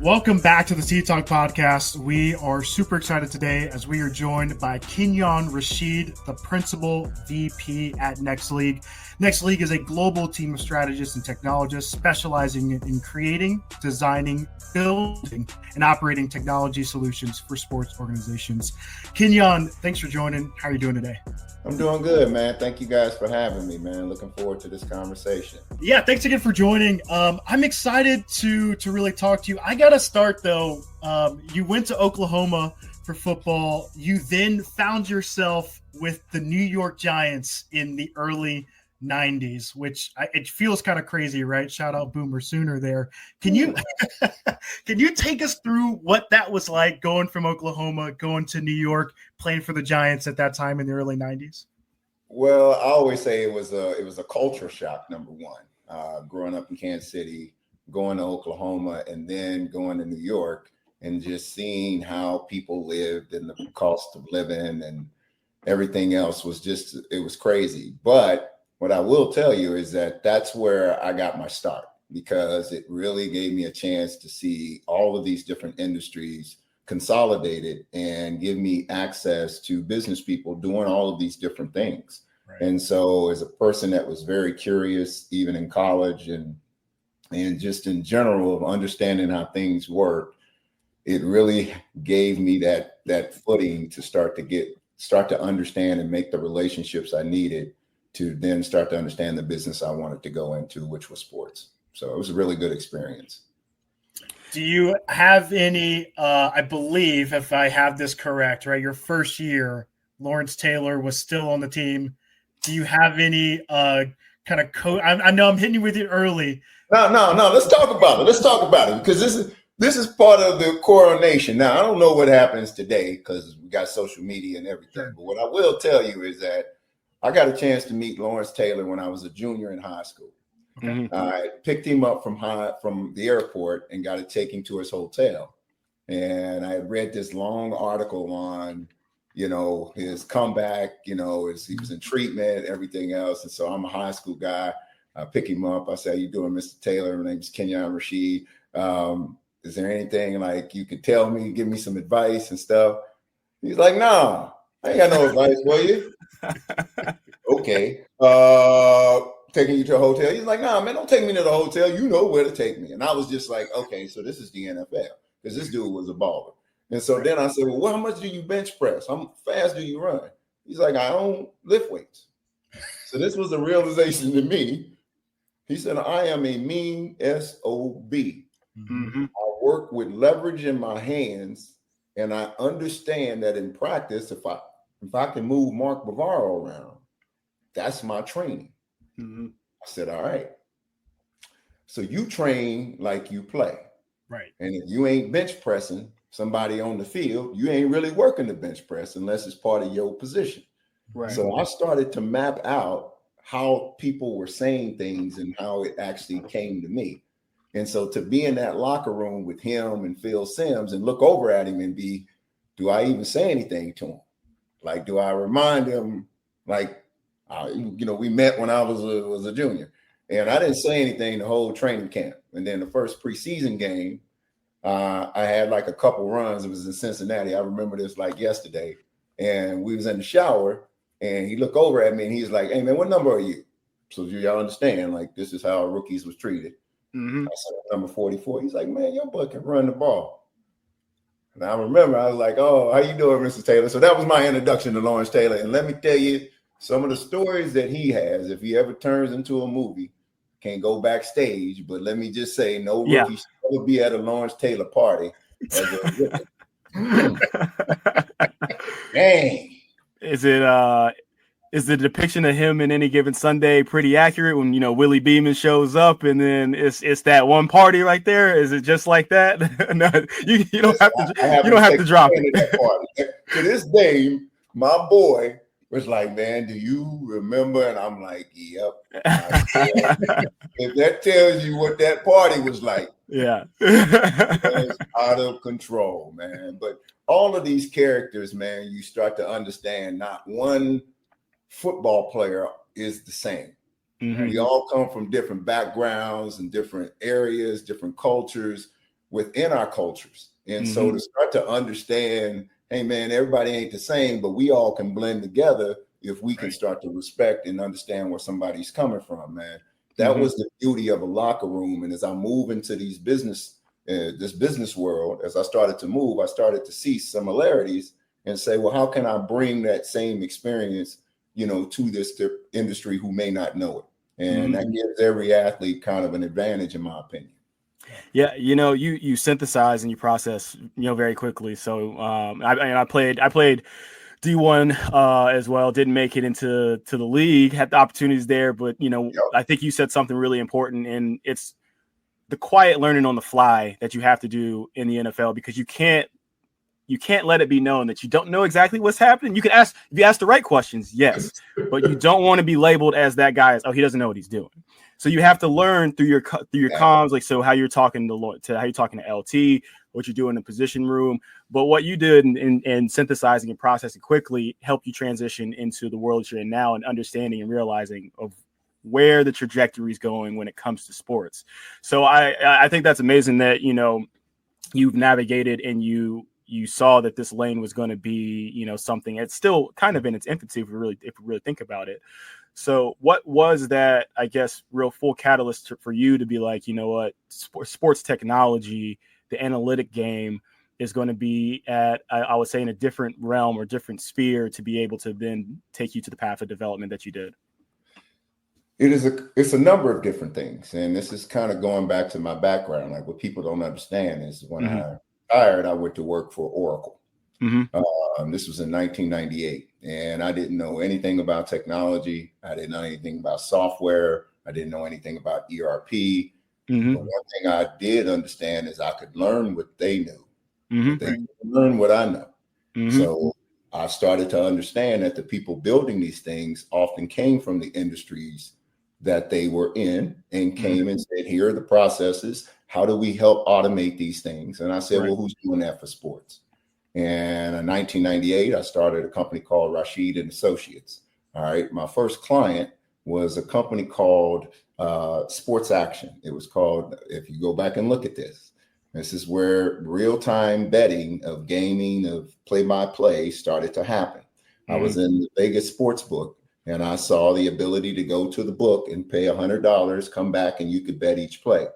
Welcome back to the Sea Talk podcast. We are super excited today as we are joined by Kenyon Rasheed, the principal VP at NextLeague. NextLeague is a global team of strategists and technologists specializing in creating, designing, building, and operating technology solutions for sports organizations. Kenyon, thanks for joining. How are you doing today? I'm doing good, man. Thank you guys for having me, man. Looking forward to this conversation. Yeah, thanks again for joining. I'm excited to really talk to you. I got to start, though. You went to Oklahoma for football. You then found yourself with the New York Giants in the early 90s, which it feels kind of crazy, right? Shout out Boomer Sooner there. Can you take us through what that was like going from Oklahoma, going to New York, playing for the Giants at that time in the early 90s? Well, I always say it was a culture shock, number one. Growing up in Kansas City, going to Oklahoma, and then going to New York, and just seeing how people lived and the cost of living and everything else it was crazy. But what I will tell you is that that's where I got my start, because it really gave me a chance to see all of these different industries consolidated and give me access to business people doing all of these different things. Right. And so as a person that was very curious, even in college and just in general of understanding how things work, it really gave me that footing to start to understand and make the relationships I needed to then start to understand the business I wanted to go into, which was sports. So it was a really good experience. Do you have any, I believe, if I have this correct, right, your first year, Lawrence Taylor was still on the team. Do you have any kind of code? I know I'm hitting you with it early. No. Let's talk about it because this is part of the coronation. Now, I don't know what happens today because we got social media and everything. Sure. But what I will tell you is that I got a chance to meet Lawrence Taylor when I was a junior in high school. Mm-hmm. I picked him up from the airport and got to take him to his hotel. And I had read this long article on, his comeback, he was in treatment, everything else. And so I'm a high school guy. I pick him up. I say, "How you doing, Mr. Taylor? My name's Kenyon Rasheed. Is there anything like you can tell me, give me some advice and stuff?" He's like, "Nah, I ain't got no advice for you." Okay. Taking you to a hotel. He's like, "Nah, man, don't take me to the hotel. You know where to take me." And I was just like, okay, so this is the NFL, because this dude was a baller. And so then I said, "Well, how much do you bench press? How fast do you run?" He's like, "I don't lift weights." So this was a realization to me. He said, "I am a mean SOB. Mm-hmm. I work with leverage in my hands, and I understand that in practice, if I can move Mark Bavaro around, that's my training." Mm-hmm. I said, "All right. So you train like you play. Right. And if you ain't bench pressing somebody on the field, you ain't really working the bench press unless it's part of your position." Right. So I started to map out how people were saying things and how it actually came to me. And so to be in that locker room with him and Phil Simms and look over at him and do I even say anything to him? Like, do I remind him, like, we met when I was a junior, and I didn't say anything the whole training camp. And then the first preseason game, I had like a couple runs. It was in Cincinnati. I remember this like yesterday. And we was in the shower, and he looked over at me, and he's like, "Hey, man, what number are you?" So y'all understand, like, this is how rookies was treated. Mm-hmm. I said, "Number 44. He's like, "Man, your boy can run the ball." And I remember I was like, "Oh, how you doing, Mr. Taylor?" So that was my introduction to Lawrence Taylor. And let me tell you, some of the stories that he has, if he ever turns into a movie, can't go backstage, but let me just say, no rookie should ever be at a Lawrence Taylor party as a rookie. Dang. Is the depiction of him in Any Given Sunday pretty accurate when Willie Beeman shows up and then it's that one party right there? Is it just like that? No, you don't have to drop it. To this day, my boy was like, "Man, do you remember?" And I'm like, "Yep." If that tells you what that party was like, yeah, it's out of control, man. But all of these characters, man, you start to understand not one football player is the same. Mm-hmm. We all come from different backgrounds and different areas, different cultures, within our cultures. And so to start to understand, hey man, everybody ain't the same, but we all can blend together if we can start to respect and understand where somebody's coming from, man. That was the beauty of a locker room. And as I move into this business world, as I started to move, I started to see similarities and say, well, how can I bring that same experience, to this industry who may not know it? And that gives every athlete kind of an advantage, in my opinion. Yeah, you synthesize and you process, very quickly. So I played D1 as well. Didn't make it into the league. Had the opportunities there, but I think you said something really important, and it's the quiet learning on the fly that you have to do in the NFL, because you can't let it be known that you don't know exactly what's happening. You can ask, if you ask the right questions, yes, but you don't want to be labeled as that guy as, oh, he doesn't know what he's doing. So you have to learn through your comms, like, so how you're talking to how you're talking to LT, what you do in the position room. But what you did in synthesizing and processing quickly helped you transition into the world you're in now, and understanding and realizing of where the trajectory is going when it comes to sports. So I think that's amazing that you've navigated, and you saw that this lane was going to be something. It's still kind of in its infancy if we really think about it. So what was that, I guess, real full catalyst for you to be like, what, sports technology, the analytic game is going to be at, I would say, in a different realm or different sphere to be able to then take you to the path of development that you did? It's a number of different things. And this is kind of going back to my background. Like, what people don't understand is when I retired, I went to work for Oracle. This was in 1998, and I didn't know anything about technology. I didn't know anything about software. I didn't know anything about ERP. But one thing I did understand is I could learn what they knew. But they could learn what I know. So I started to understand that the people building these things often came from the industries that they were in, and came and said, here are the processes. How do we help automate these things? And I said, well, who's doing that for sports? And in 1998, I started a company called Rasheed and Associates. All right. My first client was a company called Sports Action. It was called, if you go back and look at this is where real-time betting of gaming, of play-by-play started to happen. I was in the Vegas sports book, and I saw the ability to go to the book and pay $100, come back, and you could bet each play.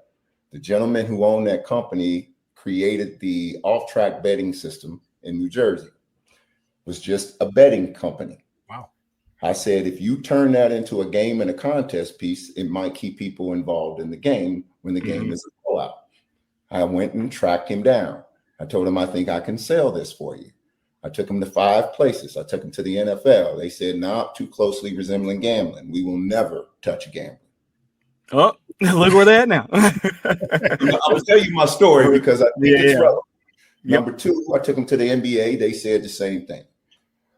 The gentleman who owned that company created the off-track betting system in New Jersey. It was just a betting company. Wow. I said, if you turn that into a game and a contest piece, it might keep people involved in the game when the game is a blowout. I went and tracked him down. I told him, I think I can sell this for you. I took him to 5 places. I took him to the NFL. They said, nah, too closely resembling gambling. We will never touch gambling. Oh, look where they're at now. I will tell you my story because I think it's relevant. Number 2, I took him to the NBA. They said the same thing.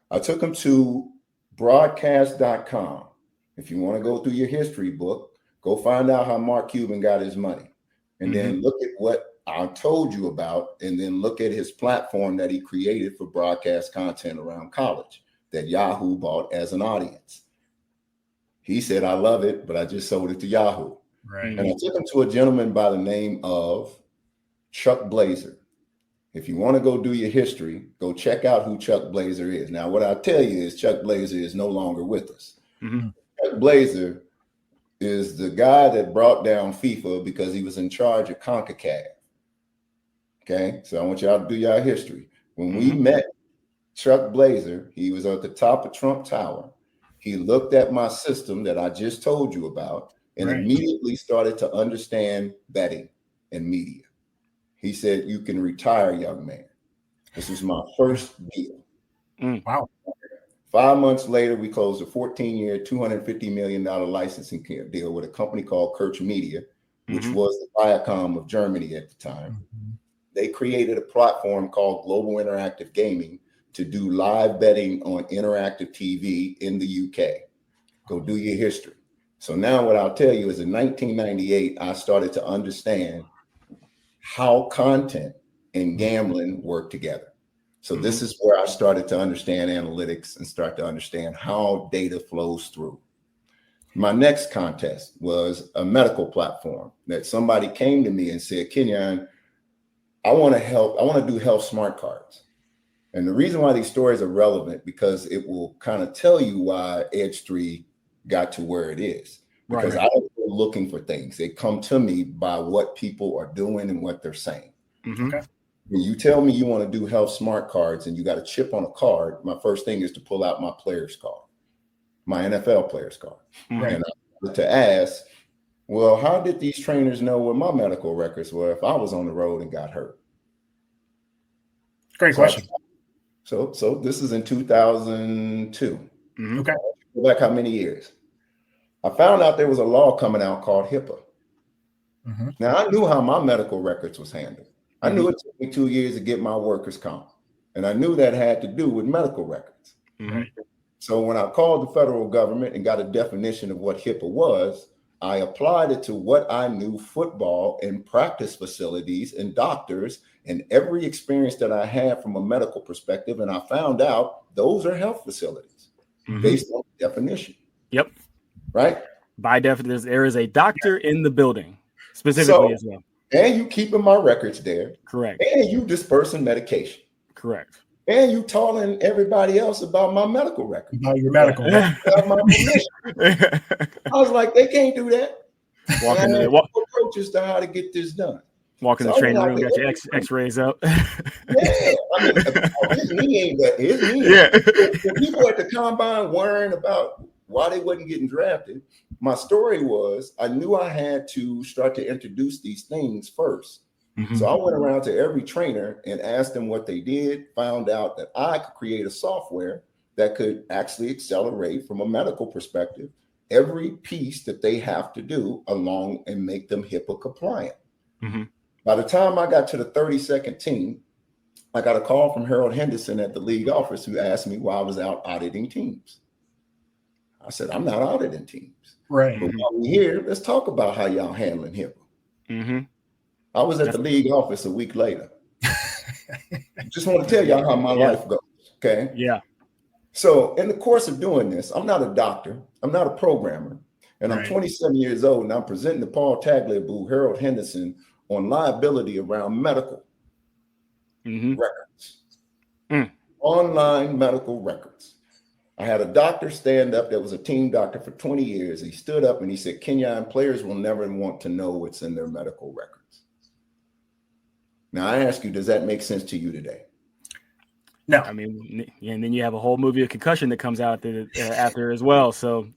I took him to broadcast.com. If you want to go through your history book, go find out how Mark Cuban got his money. And then look at what I told you about, and then look at his platform that he created for broadcast content around college that Yahoo bought as an audience. He said, I love it, but I just sold it to Yahoo. Right. And I took him to a gentleman by the name of Chuck Blazer. If you want to go do your history, go check out who Chuck Blazer is. Now, what I tell you is Chuck Blazer is no longer with us. Chuck Blazer is the guy that brought down FIFA because he was in charge of CONCACAF. Okay, so I want y'all to do y'all history. When we met Chuck Blazer, he was at the top of Trump Tower. He looked at my system that I just told you about and immediately started to understand betting and media. He said, you can retire, young man. This was my first deal. Wow. 5 months later, we closed a 14-year, $250 million licensing deal with a company called Kirch Media, which was the Viacom of Germany at the time. They created a platform called Global Interactive Gaming to do live betting on interactive TV in the UK. Go do your history. So now what I'll tell you is in 1998, I started to understand how content and gambling work together. So this is where I started to understand analytics and start to understand how data flows through. My next contest was a medical platform that somebody came to me and said, Kenyon, I want to do health smart cards. And the reason why these stories are relevant, because it will kind of tell you why Edge3 got to where it is. Because I don't go looking for things. They come to me by what people are doing and what they're saying. Okay. When you tell me you want to do health smart cards and you got a chip on a card, my first thing is to pull out my player's card, my NFL player's card. Right. And I wanted to ask, well, how did these trainers know what my medical records were if I was on the road and got hurt? Great question. So this is in 2002. Okay. Go back how many years? I found out there was a law coming out called HIPAA. Now, I knew how my medical records was handled. I knew it took me 2 years to get my workers' comp. And I knew that had to do with medical records. So when I called the federal government and got a definition of what HIPAA was, I applied it to what I knew football and practice facilities and doctors and every experience that I had from a medical perspective. And I found out those are health facilities based on the definition. Yep. Right? By definition, there is a doctor in the building specifically as well. And you keeping my records there. Correct. And you dispersing medication. Correct. And you telling everybody else about my medical record. About your medical record. I was like, they can't do that. Walking the approaches to how to get this done. Walking the training room, got your X-rays up. Yeah, I mean, his knee ain't that. His knee. Yeah. The people at the combine worrying about why they wasn't getting drafted. My story was I knew I had to start to introduce these things first. So I went around to every trainer and asked them what they did, found out that I could create a software that could actually accelerate from a medical perspective every piece that they have to do along and make them HIPAA compliant. By the time I got to the 32nd team, I got a call from Harold Henderson at the league office who asked me why I was out auditing teams. I said, I'm not auditing teams. Right. But while we're here, let's talk about how y'all handling HIPAA. I was at the league office a week later. Just want to tell y'all how my life goes. Okay. Yeah. So in the course of doing this, I'm not a doctor. I'm not a programmer. And I'm 27 years old and I'm presenting to Paul Tagliabue, Harold Henderson on liability around medical records, online medical records. I had a doctor stand up that was a team doctor for 20 years. He stood up and he said, Kenyon, players will never want to know what's in their medical records. Now, I ask you, does that make sense to you today? No. I mean, and then you have a whole movie of Concussion that comes out after as well. So,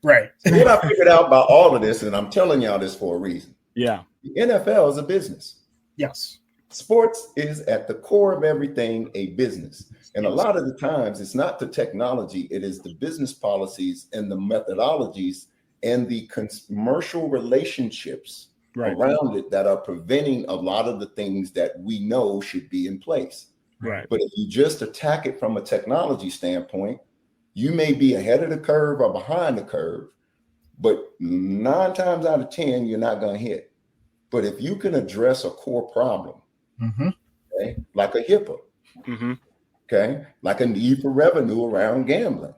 right. So what I figured out about all of this, and I'm telling y'all this for a reason. Yeah. The NFL is a business. Yes. Sports is at the core of everything a business. And a lot of the times it's not the technology, it is the business policies and the methodologies and the commercial relationships around it that are preventing a lot of the things that we know should be in place. Right. But if you just attack it from a technology standpoint, you may be ahead of the curve or behind the curve, but 9 times out of 10, you're not going to hit. But if you can address a core problem, okay, like a HIPAA, okay, like a need for revenue around gambling,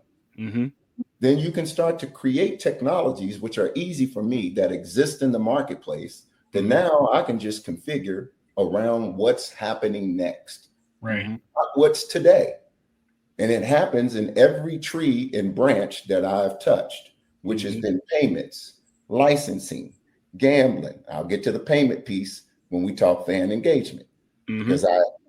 then you can start to create technologies which are easy for me that exist in the marketplace that now I can just configure around what's happening next. Right. Not what's today. And it happens in every tree and branch that I've touched, which has been payments, licensing, gambling. I'll get to the payment piece when we talk fan engagement. Because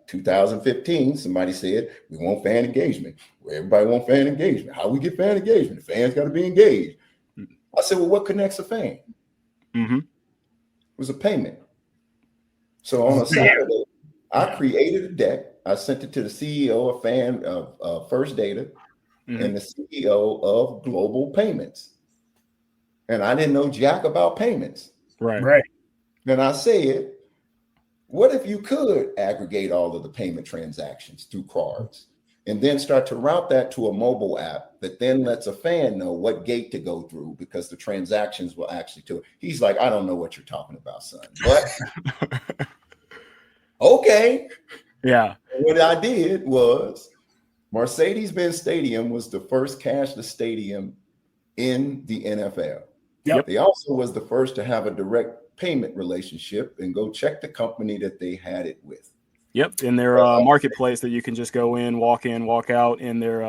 2015, somebody said, we want fan engagement. Well, everybody want fan engagement. How we get fan engagement? The fans got to be engaged. I said, well, what connects a fan? It was a payment. So on a Saturday, I created a deck. I sent it to the CEO of First Data and the CEO of Global Payments. And I didn't know jack about payments. Right. And I said, what if you could aggregate all of the payment transactions through cards and then start to route that to a mobile app that then lets a fan know what gate to go through because the transactions will actually do it. He's like, I don't know what you're talking about, son. But okay. Yeah. What I did was Mercedes-Benz Stadium was the first cashless stadium in the NFL. Yep. They also was the first to have a direct payment relationship and go check the company that they had it with. Yep, in their marketplace that you can just go in, walk out in their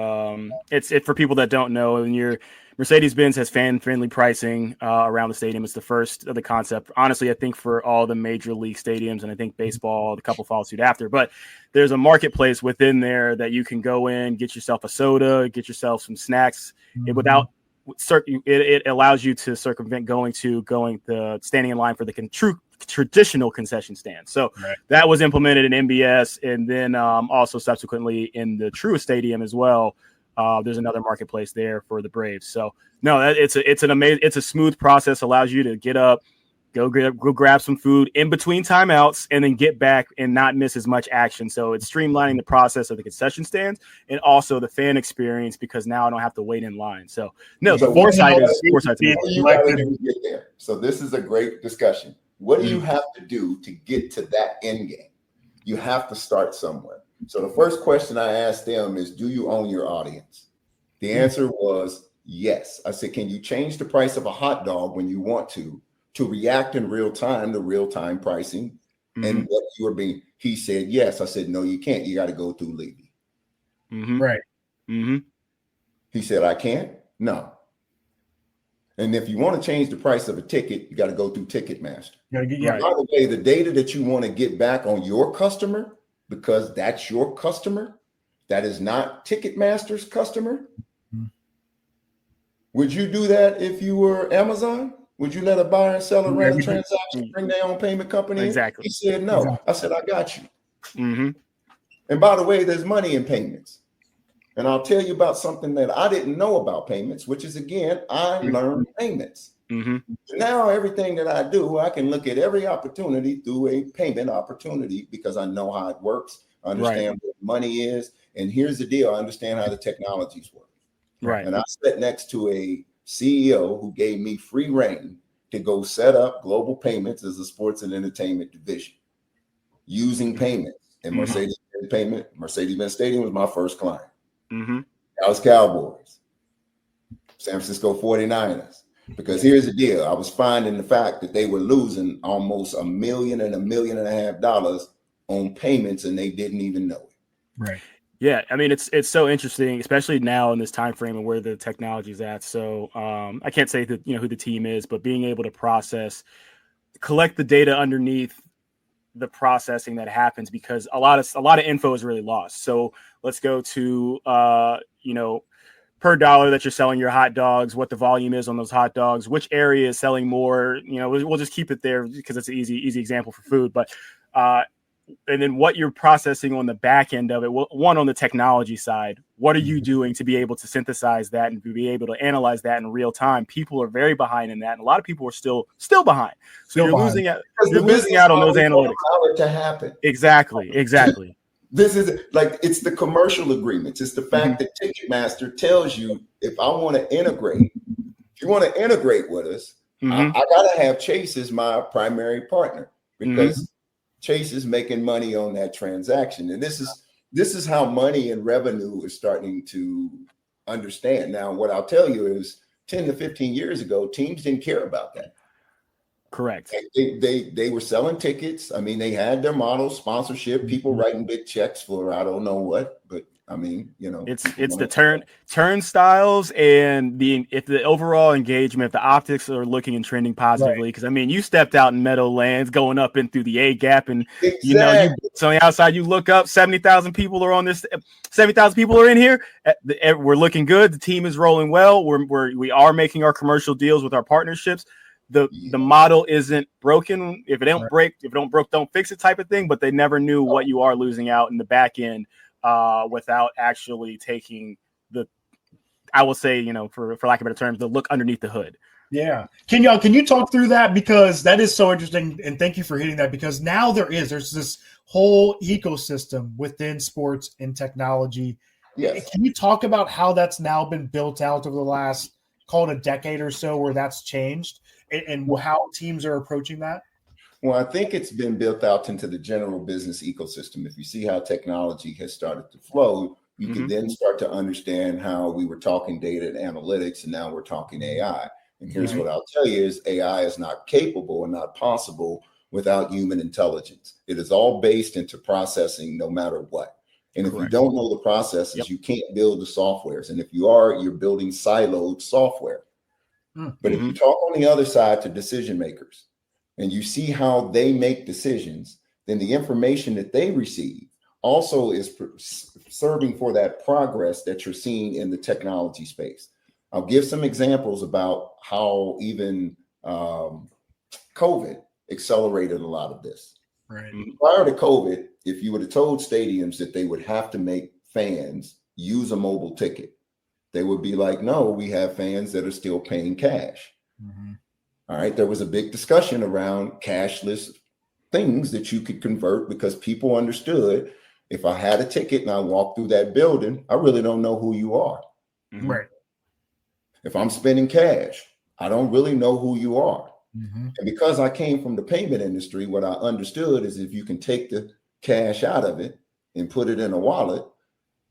it's for people that don't know, and your Mercedes-Benz has fan-friendly pricing around the stadium. It's the first of the concept. Honestly, I think for all the major league stadiums, and I think baseball, the couple follow suit after, but there's a marketplace within there that you can go in, get yourself a soda, get yourself some snacks without it allows you to circumvent standing in line for the true traditional concession stand. So that was implemented in MBS, and then also subsequently in the True Stadium as well. There's another marketplace there for the Braves. So no, it's a smooth process. Allows you to get up, go grab some food in between timeouts, and then get back and not miss as much action. So it's streamlining the process of the concession stands and also the fan experience, because now I don't have to wait in line. So no, the foresight is you got to do to get there. So this is a great discussion. What do you have to do to get to that end game? You have to start somewhere. So the first question I asked them is, do you own your audience? The answer was yes. I said, can you change the price of a hot dog when you want to react in real time to real-time pricing and what you are being? He said, yes. I said, no, you can't. You got to go through Levy. Right. He said, I can't? No. And if you want to change the price of a ticket, you got to go through Ticketmaster. By the way, the data that you want to get back on your customer, because that's your customer, that is not Ticketmaster's customer. Would you do that if you were Amazon? Would you let a buyer and seller run a transaction, bring their own payment company Exactly. in? He said no. I said, I got you. And by the way, there's money in payments. And I'll tell you about something that I didn't know about payments, which is, again, I learned payments. Now everything that I do, I can look at every opportunity through a payment opportunity because I know how it works. I understand what money is. And here's the deal. I understand how the technologies work. And I sat next to a CEO who gave me free reign to go set up Global Payments as a sports and entertainment division using payments. And Mercedes-Benz Stadium was my first client. Dallas Cowboys, San Francisco 49ers. Because here's the deal. I was finding the fact that they were losing almost $1 million and $1.5 million on payments, and they didn't even know it. Yeah, I mean, it's so interesting, especially now in this time frame and where the technology is at. So I can't say that who the team is, but being able to collect the data underneath the processing that happens, because a lot of info is really lost. So let's go to per dollar that you're selling your hot dogs, what the volume is on those hot dogs, which area is selling more. We'll just keep it there because it's an easy example for food, but and then what you're processing on the back end of it. One, on the technology side, what are you doing to be able to synthesize that and to be able to analyze that in real time? People are very behind in that, and a lot of people are still behind. So you're losing out on those analytics. To happen. Exactly. This is like, it's the commercial agreements. It's the fact that Ticketmaster tells you, if I want to integrate, if you want to integrate with us, I got to have Chase as my primary partner, because Chase is making money on that transaction. And this is how money and revenue is starting to understand. Now, what I'll tell you is 10 to 15 years ago, teams didn't care about that. Correct. They were selling tickets. I mean, they had their models, sponsorship, people writing big checks for I don't know what, but I mean, it's the turnstiles and if the overall engagement, if the optics are looking and trending positively, because I mean, you stepped out in Meadowlands going up in through the A gap, and you on the outside, you look up, 70,000 people are on this. 70,000 people are in here. We're looking good. The team is rolling well. We are making our commercial deals with our partnerships. The model isn't broken. If it don't break, don't fix it type of thing. But they never knew what you are losing out in the back end without actually taking I will say, for lack of better terms, the look underneath the hood. Yeah. Can you talk through that? Because that is so interesting. And thank you for hitting that, because now there's this whole ecosystem within sports and technology. Yes. Can you talk about how that's now been built out over the last, call it a decade or so, where that's changed? And how teams are approaching that? Well, I think it's been built out into the general business ecosystem. If you see how technology has started to flow, you can then start to understand how we were talking data and analytics, and now we're talking AI. And here's what I'll tell you is AI is not capable and not possible without human intelligence. It is all based into processing no matter what. And if you don't know the processes, you can't build the softwares. And if you are, you're building siloed software. But if you talk on the other side to decision makers and you see how they make decisions, then the information that they receive also is serving for that progress that you're seeing in the technology space. I'll give some examples about how even COVID accelerated a lot of this. Right. Prior to COVID, if you would have told stadiums that they would have to make fans use a mobile ticket, they would be like, no, we have fans that are still paying cash. All right. There was a big discussion around cashless things that you could convert because people understood if I had a ticket and I walked through that building, I really don't know who you are. Right. If I'm spending cash, I don't really know who you are. And because I came from the payment industry, what I understood is if you can take the cash out of it and put it in a wallet,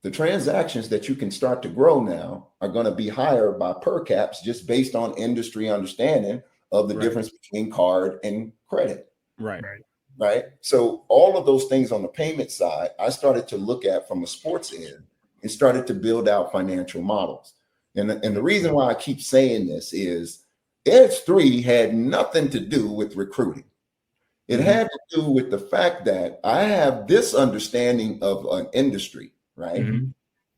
the transactions that you can start to grow now are going to be higher by per caps just based on industry understanding of the difference between card and credit. Right. So all of those things on the payment side, I started to look at from a sports end and started to build out financial models. And the reason why I keep saying this is Edge3 had nothing to do with recruiting. It had to do with the fact that I have this understanding of an industry, right? And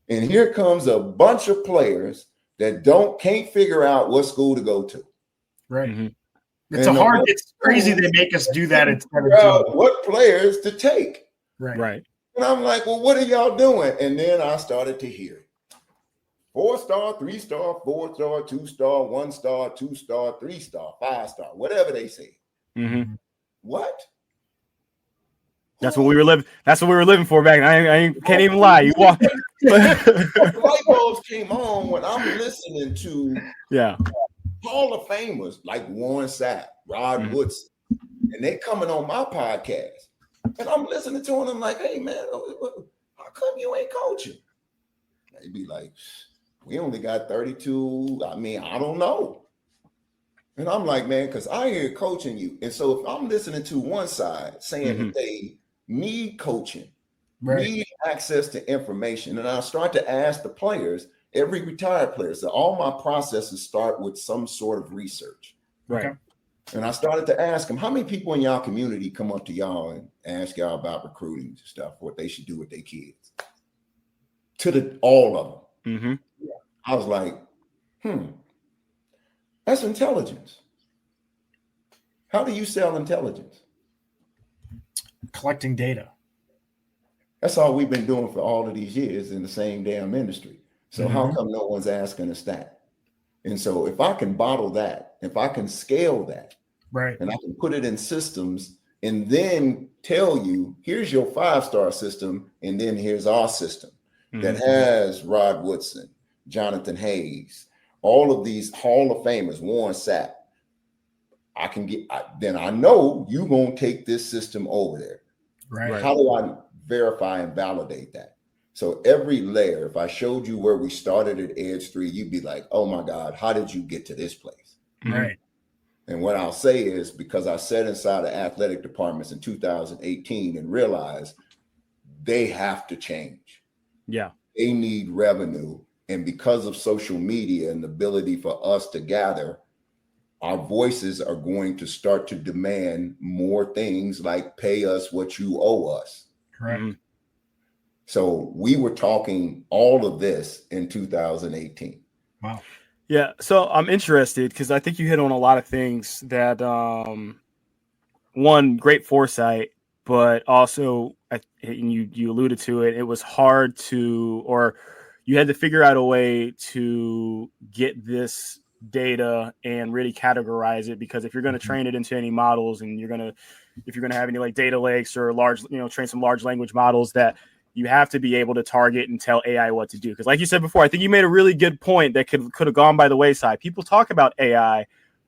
here comes a bunch of players that can't figure out what school to go to. Right. It's crazy they make us do that instead of what players to take. Right. And I'm like, well, what are y'all doing? And then I started to hear 4-star, 3-star, 4-star, 2-star, 1-star, 2-star, 3-star, 5-star, whatever they say. What? That's what we were living. That's what we were living for back. I can't even lie. You walk. Light bulbs came on when I'm listening to Hall of Famers like Warren Sapp, Rod Woodson, and they coming on my podcast, and I'm listening to them. I'm like, hey man, how come you ain't coaching? They be like, we only got 32. I mean, I don't know. And I'm like, man, because I hear coaching you. And so if I'm listening to one side saying that they need coaching, need access to information, and I start to ask the players, every retired player, so all my processes start with some sort of research. And I started to ask them, how many people in y'all community come up to y'all and ask y'all about recruiting and stuff, what they should do with their kids? To all of them. I was like, that's intelligence. How do you sell intelligence? Collecting data. That's all we've been doing for all of these years in the same damn industry. So how come no one's asking us that? And so if I can bottle that, if I can scale that, and I can put it in systems and then tell you, here's your 5-star system, and then here's our system that has Rod Woodson, Jonathan Hayes, all of these Hall of Famers, Warren Sapp. Then I know you're going to take this system over there. How do I verify and validate that? So every layer, if I showed you where we started at Edge3, you'd be like, oh my God, how did you get to this place? And what I'll say is because I sat inside of athletic departments in 2018 and realized they have to change. They need revenue. And because of social media and the ability for us to gather, our voices are going to start to demand more things like pay us what you owe us. So we were talking all of this in 2018. Wow. Yeah. So I'm interested because I think you hit on a lot of things that, one, great foresight, but also, and you alluded to it, it was hard to, or you had to figure out a way to get this data and really categorize it, because if you're going to train it into any models and if you're going to have any like data lakes or large, train some large language models, that you have to be able to target and tell AI what to do. Because like you said before, I think you made a really good point that could have gone by the wayside. People talk about AI,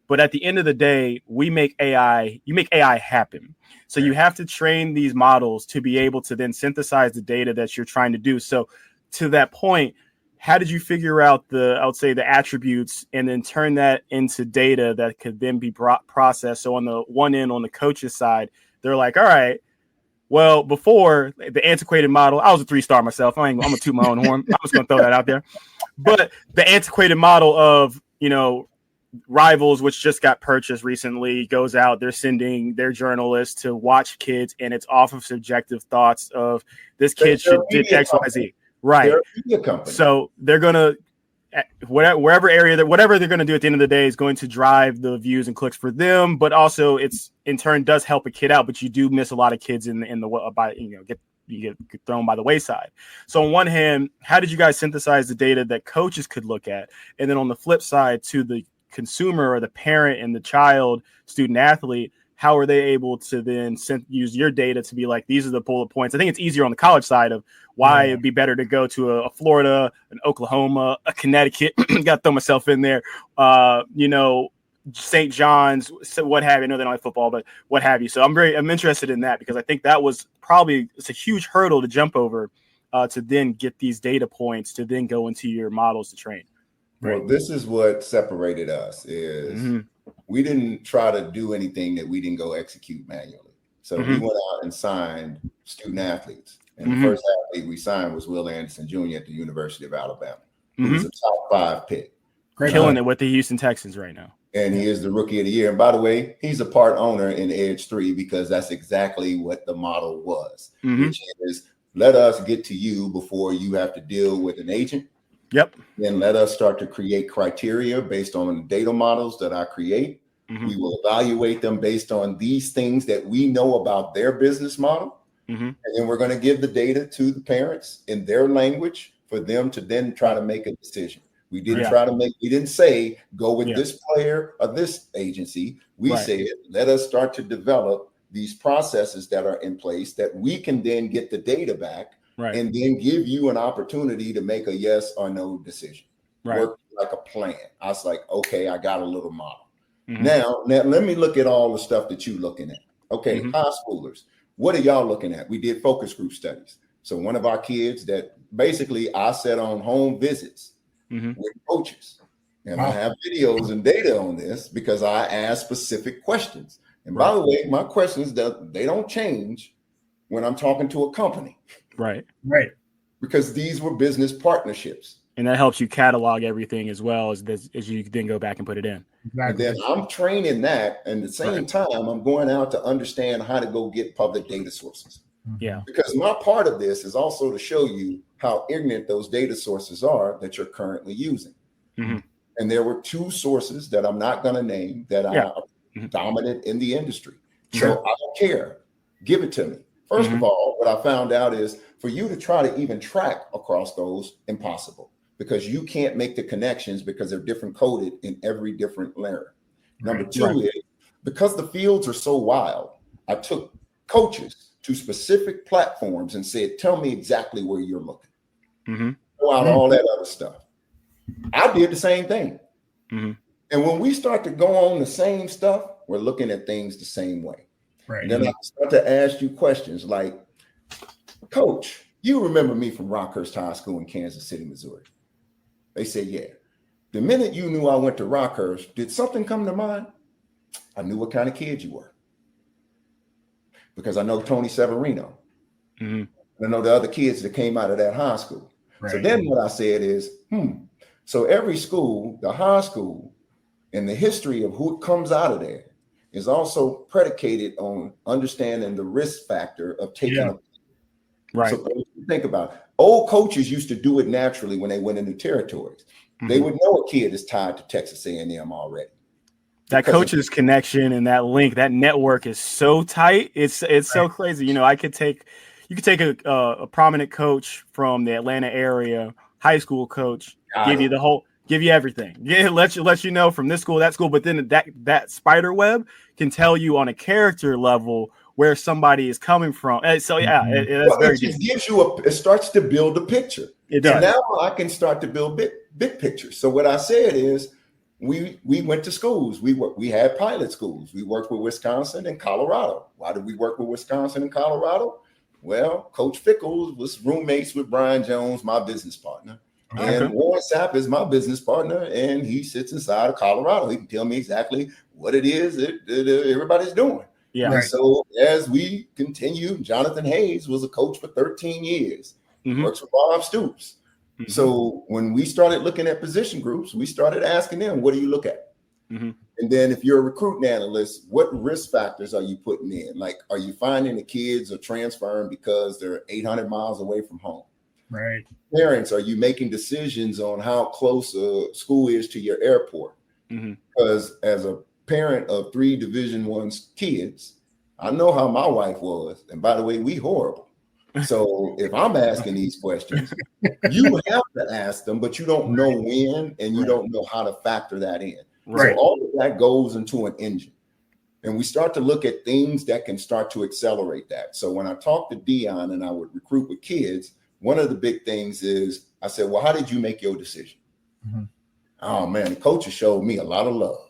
but at the end of the day, you make AI happen. So you have to train these models to be able to then synthesize the data that you're trying to do. So to that point, how did you figure out I would say the attributes and then turn that into data that could then be processed? So on the one end, on the coach's side, they're like, all right, well, before the antiquated model, I was a 3-star myself. I'm going to toot my own horn. I'm just going to throw that out there. But the antiquated model of, Rivals, which just got purchased recently, goes out. They're sending their journalists to watch kids, and it's off of subjective thoughts of this kid should did X, Y, Z. Right. So they're going to, whatever they're going to do at the end of the day is going to drive the views and clicks for them. But also, it's in turn does help a kid out. But you do miss a lot of kids in the get thrown by the wayside. So on one hand, how did you guys synthesize the data that coaches could look at? And then on the flip side, to the consumer or the parent and the child, student athlete, how are they able to then use your data to be like, these are the bullet points? I think it's easier on the college side of why it'd be better to go to a Florida, an Oklahoma, a Connecticut, got to throw myself in there, St. John's, what have you. I know they don't have football, but what have you. So I'm interested in that, because I think that was it's a huge hurdle to jump over to then get these data points to then go into your models to train. Well, this is what separated us is we didn't try to do anything that we didn't go execute manually. So we went out and signed student athletes. And the first athlete we signed was Will Anderson Jr. at the University of Alabama. He was a top 5 pick. Killing it with the Houston Texans right now. And he is the rookie of the year. And by the way, he's a part owner in Edge3, because that's exactly what the model was, which is let us get to you before you have to deal with an agent. Yep. Then let us start to create criteria based on the data models that I create. We will evaluate them based on these things that we know about their business model. And then we're going to give the data to the parents in their language for them to then try to make a decision. We didn't we didn't say go with this player or this agency. We said, let us start to develop these processes that are in place that we can then get the data back and then give you an opportunity to make a yes or no decision. Work like a plan. I was like, okay, I got a little model. Now let me look at all the stuff that you're looking at. Okay, high schoolers, what are y'all looking at? We did focus group studies. So one of our kids that basically I set on home visits with coaches. And I have videos and data on this because I ask specific questions. And by the way, my questions, they don't change when I'm talking to a company. Right. Because these were business partnerships. And that helps you catalog everything as well as you then go back and put it in. And then I'm training that. And at the same time, I'm going out to understand how to go get public data sources. Yeah. Because my part of this is also to show you how ignorant those data sources are that you're currently using. And there were 2 sources that I'm not going to name that are dominant in the industry. So I don't care. Give it to me. First of all, what I found out is for you to try to even track across those, impossible, because you can't make the connections because they're different coded in every different layer. Number 2 is because the fields are so wild, I took coaches to specific platforms and said, tell me exactly where you're looking. Throw out all that other stuff. I did the same thing. And when we start to go on the same stuff, we're looking at things the same way. And then I start to ask you questions like, Coach, you remember me from Rockhurst High School in Kansas City, Missouri? They said, yeah. The minute you knew I went to Rockhurst, did something come to mind? I knew what kind of kid you were. Because I know Tony Severino. And I know the other kids that came out of that high school. So then what I said is, so every school, the high school, and the history of who comes out of there is also predicated on understanding the risk factor of taking a So think about it. Old coaches used to do it naturally when they went into territories. They would know a kid is tied to Texas A&M already. That coach's connection and that link, that network is so tight. It's so crazy. You could take a prominent coach from the Atlanta area, high school coach, give you everything. Yeah, let you know from this school, that school. But then that spider web can tell you on a character level where somebody is coming from. So it just gives you it starts to build a picture. It does. And now I can start to build big pictures. So what I said is we went to schools. We had pilot schools. We worked with Wisconsin and Colorado. Why did we work with Wisconsin and Colorado? Well, Coach Fickles was roommates with Brian Jones, my business partner. And Warren Sapp is my business partner, and he sits inside of Colorado. He can tell me exactly what it is that everybody's doing. Yeah. And so as we continue, Jonathan Hayes was a coach for 13 years. Works for Bob Stoops. So when we started looking at position groups, we started asking them, what do you look at? And then if you're a recruiting analyst, what risk factors are you putting in? Like, are you finding the kids are transferring because they're 800 miles away from home? Right. Parents, are you making decisions on how close a school is to your airport? Because as a parent of 3 Division I kids, I know how my wife was. And by the way, we horrible. So if I'm asking these questions, you have to ask them, but you don't know when, and you don't know how to factor that in. So all of that goes into an engine. And we start to look at things that can start to accelerate that. So when I talked to Dion and I would recruit with kids, one of the big things is I said, well, how did you make your decision? Oh man, the coaches showed me a lot of love.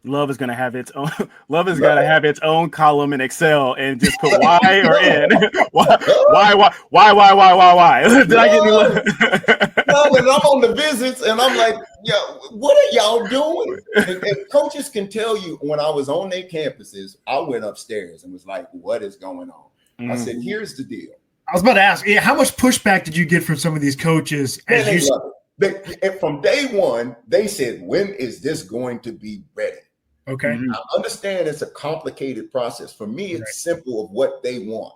Love is gonna have its own. Love is gonna have its own column in Excel and just put Y or N. Why? Did I get any love? No, and I'm on the visits, and I'm like, yeah, what are y'all doing? And coaches can tell you when I was on their campuses, I went upstairs and was like, what is going on? I said, here's the deal. I was about to ask, how much pushback did you get from some of these coaches? Man, they love it. And from day one, they said, when is this going to be ready? Okay. I understand it's a complicated process. For me, it's simple of what they want.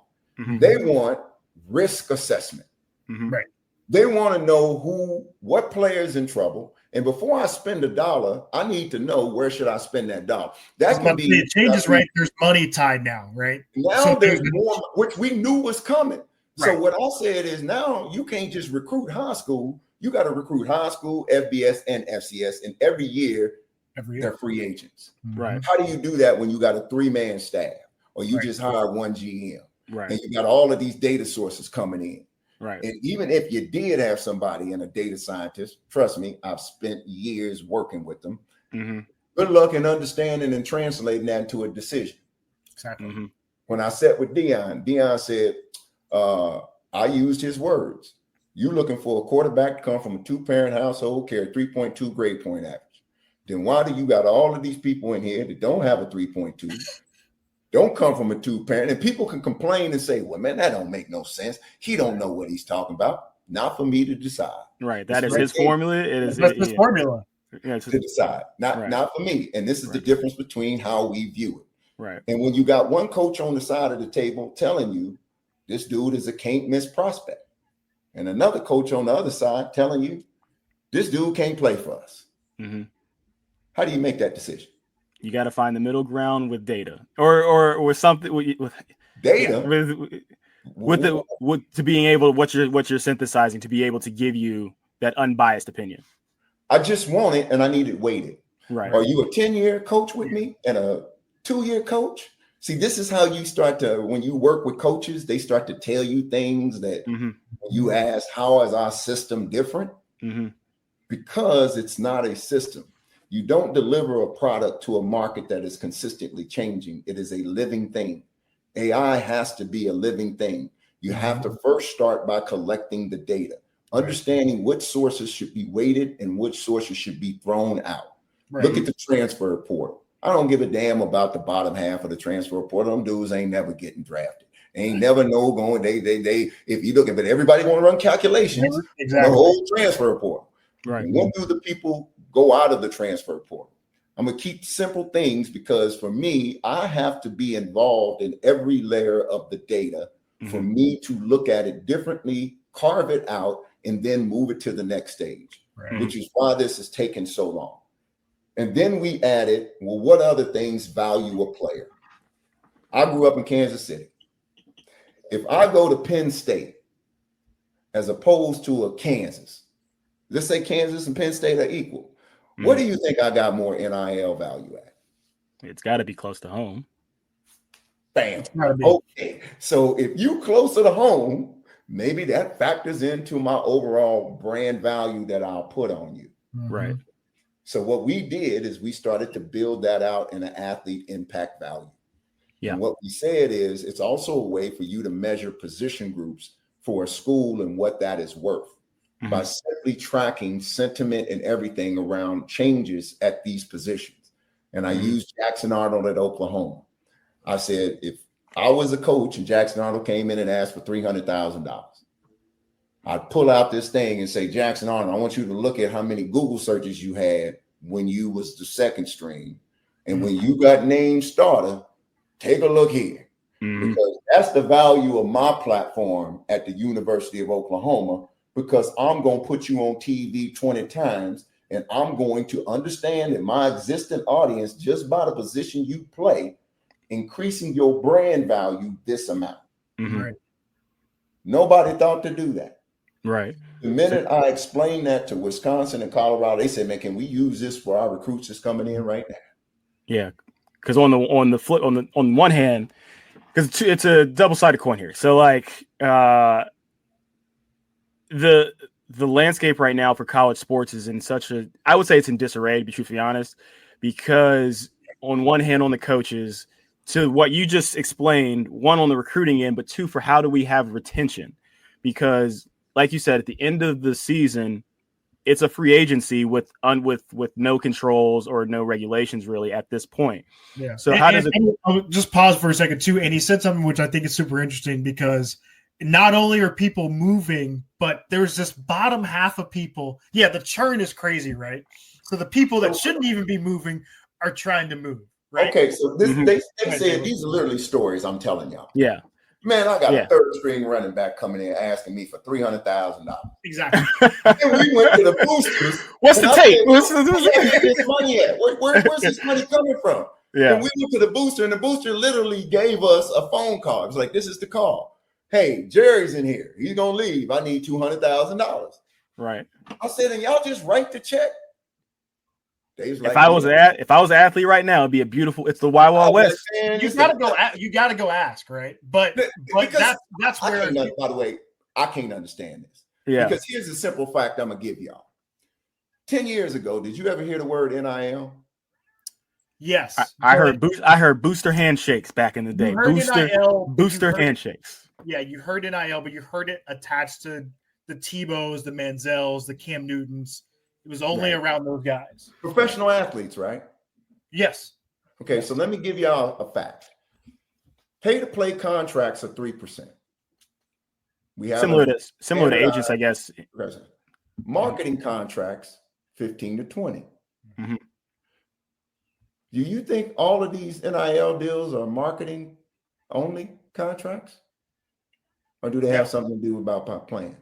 They want risk assessment. Right. They want to know what player's in trouble. And before I spend $1, I need to know where should I spend that dollar. That can be it changes, right? There's money tied now, right? Now so there's more, which we knew was coming. So what I said is now you can't just recruit high school. You got to recruit high school, FBS, and FCS. And every year they're free agents. Right. How do you do that when you got a 3-man staff or you just hired 1 GM? Right. And you got all of these data sources coming in. Right. And even if you did have somebody and a data scientist, trust me, I've spent years working with them. Good luck in understanding and translating that into a decision. Exactly. When I sat with Dion said, I used his words. You looking for a quarterback to come from a 2-parent household, carry 3.2 grade point average. Then why do you got all of these people in here that don't have a 3.2? Don't come from a 2-parent, and people can complain and say, well, man, that don't make no sense. He don't know what he's talking about. Not for me to decide. Right. That is his formula. It is his formula. To decide. Not for me. And this is the difference between how we view it. Right. And when you got one coach on the side of the table telling you this dude is a can't miss prospect, and another coach on the other side telling you this dude can't play for us. How do you make that decision? You got to find the middle ground with data, or something with data. To being able what you're synthesizing to be able to give you that unbiased opinion. I just want it, and I need it weighted. Right. Are you a 10-year coach with me and a 2-year coach? See, this is how you start to, when you work with coaches, they start to tell you things that when you ask, how is our system different? Because it's not a system. You don't deliver a product to a market that is consistently changing. It is a living thing. AI has to be a living thing. You have to first start by collecting the data, understanding which sources should be weighted and which sources should be thrown out. Look at the transfer portal. I don't give a damn about the bottom half of the transfer portal. Them dudes ain't never getting drafted. Ain't never know going. They. If you look at it, everybody want to run calculations. The whole transfer portal. Right. When do the people go out of the transfer portal? I'm gonna keep simple things because for me, I have to be involved in every layer of the data for me to look at it differently, carve it out, and then move it to the next stage. Which is why this has taken so long. And then we added, well, what other things value a player? I grew up in Kansas City. If I go to Penn State as opposed to a Kansas, let's say Kansas and Penn State are equal. What do you think I got more NIL value at? It's got to be close to home. Bam. Okay. So if you closer to home, maybe that factors into my overall brand value that I'll put on you. Right. So what we did is we started to build that out in an athlete impact value. Yeah. And what we said is it's also a way for you to measure position groups for a school and what that is worth by simply tracking sentiment and everything around changes at these positions. And I used Jackson Arnold at Oklahoma. I said, if I was a coach and Jackson Arnold came in and asked for $300,000, I'd pull out this thing and say, Jackson Arnold, I want you to look at how many Google searches you had when you was the second string. And when you got named starter, take a look here. Because that's the value of my platform at the University of Oklahoma, because I'm going to put you on TV 20 times and I'm going to understand that my existing audience, just by the position you play, increasing your brand value this amount. Right. Nobody thought to do that. Right. The minute I explained that to Wisconsin and Colorado, they said, man, can we use this for our recruits that's coming in right now? Yeah. Because on one hand, because it's a double-sided coin here. So like the landscape right now for college sports is in such a, I would say it's in disarray, to be truthfully honest, because on one hand, on the coaches, to what you just explained, one on the recruiting end, but two for how do we have retention? Because like you said, at the end of the season, it's a free agency with no controls or no regulations really at this point. Yeah. So how does it? I'll just pause for a second too. And he said something which I think is super interesting, because not only are people moving, but there's this bottom half of people. Yeah, the churn is crazy, right? So the people that shouldn't even be moving are trying to move. Right? Okay, so this they said these are literally stories I'm telling y'all. Yeah. Man, I got a third string running back coming in asking me for $300,000. Exactly. Then we went to the boosters. What's the tape? Where's this money at? Where's this money coming from? Yeah. And we went to the booster, and the booster literally gave us a phone call. It was like, this is the call. Hey, Jerry's in here. He's gonna leave. I need $200,000. Right. I said, and y'all just write the check. If I was an athlete right now, it'd be a beautiful. It's the Wild Wild West. You gotta go ask, right? But that's where. By the way, I can't understand this. Yeah. Because here's a simple fact I'm gonna give y'all. 10 years ago, did you ever hear the word NIL? Yes, I heard booster handshakes back in the day. Booster handshakes. Yeah, you heard NIL, but you heard it attached to the Tebows, the Manziels, the Cam Newtons. It was only around those guys. Professional athletes, right? Yes. Okay, so let me give y'all a fact. Pay-to-play contracts are 3%. We have similar to agents, I guess. Marketing contracts, 15 to 20. Mm-hmm. Do you think all of these NIL deals are marketing only contracts? Or do they have something to do about playing?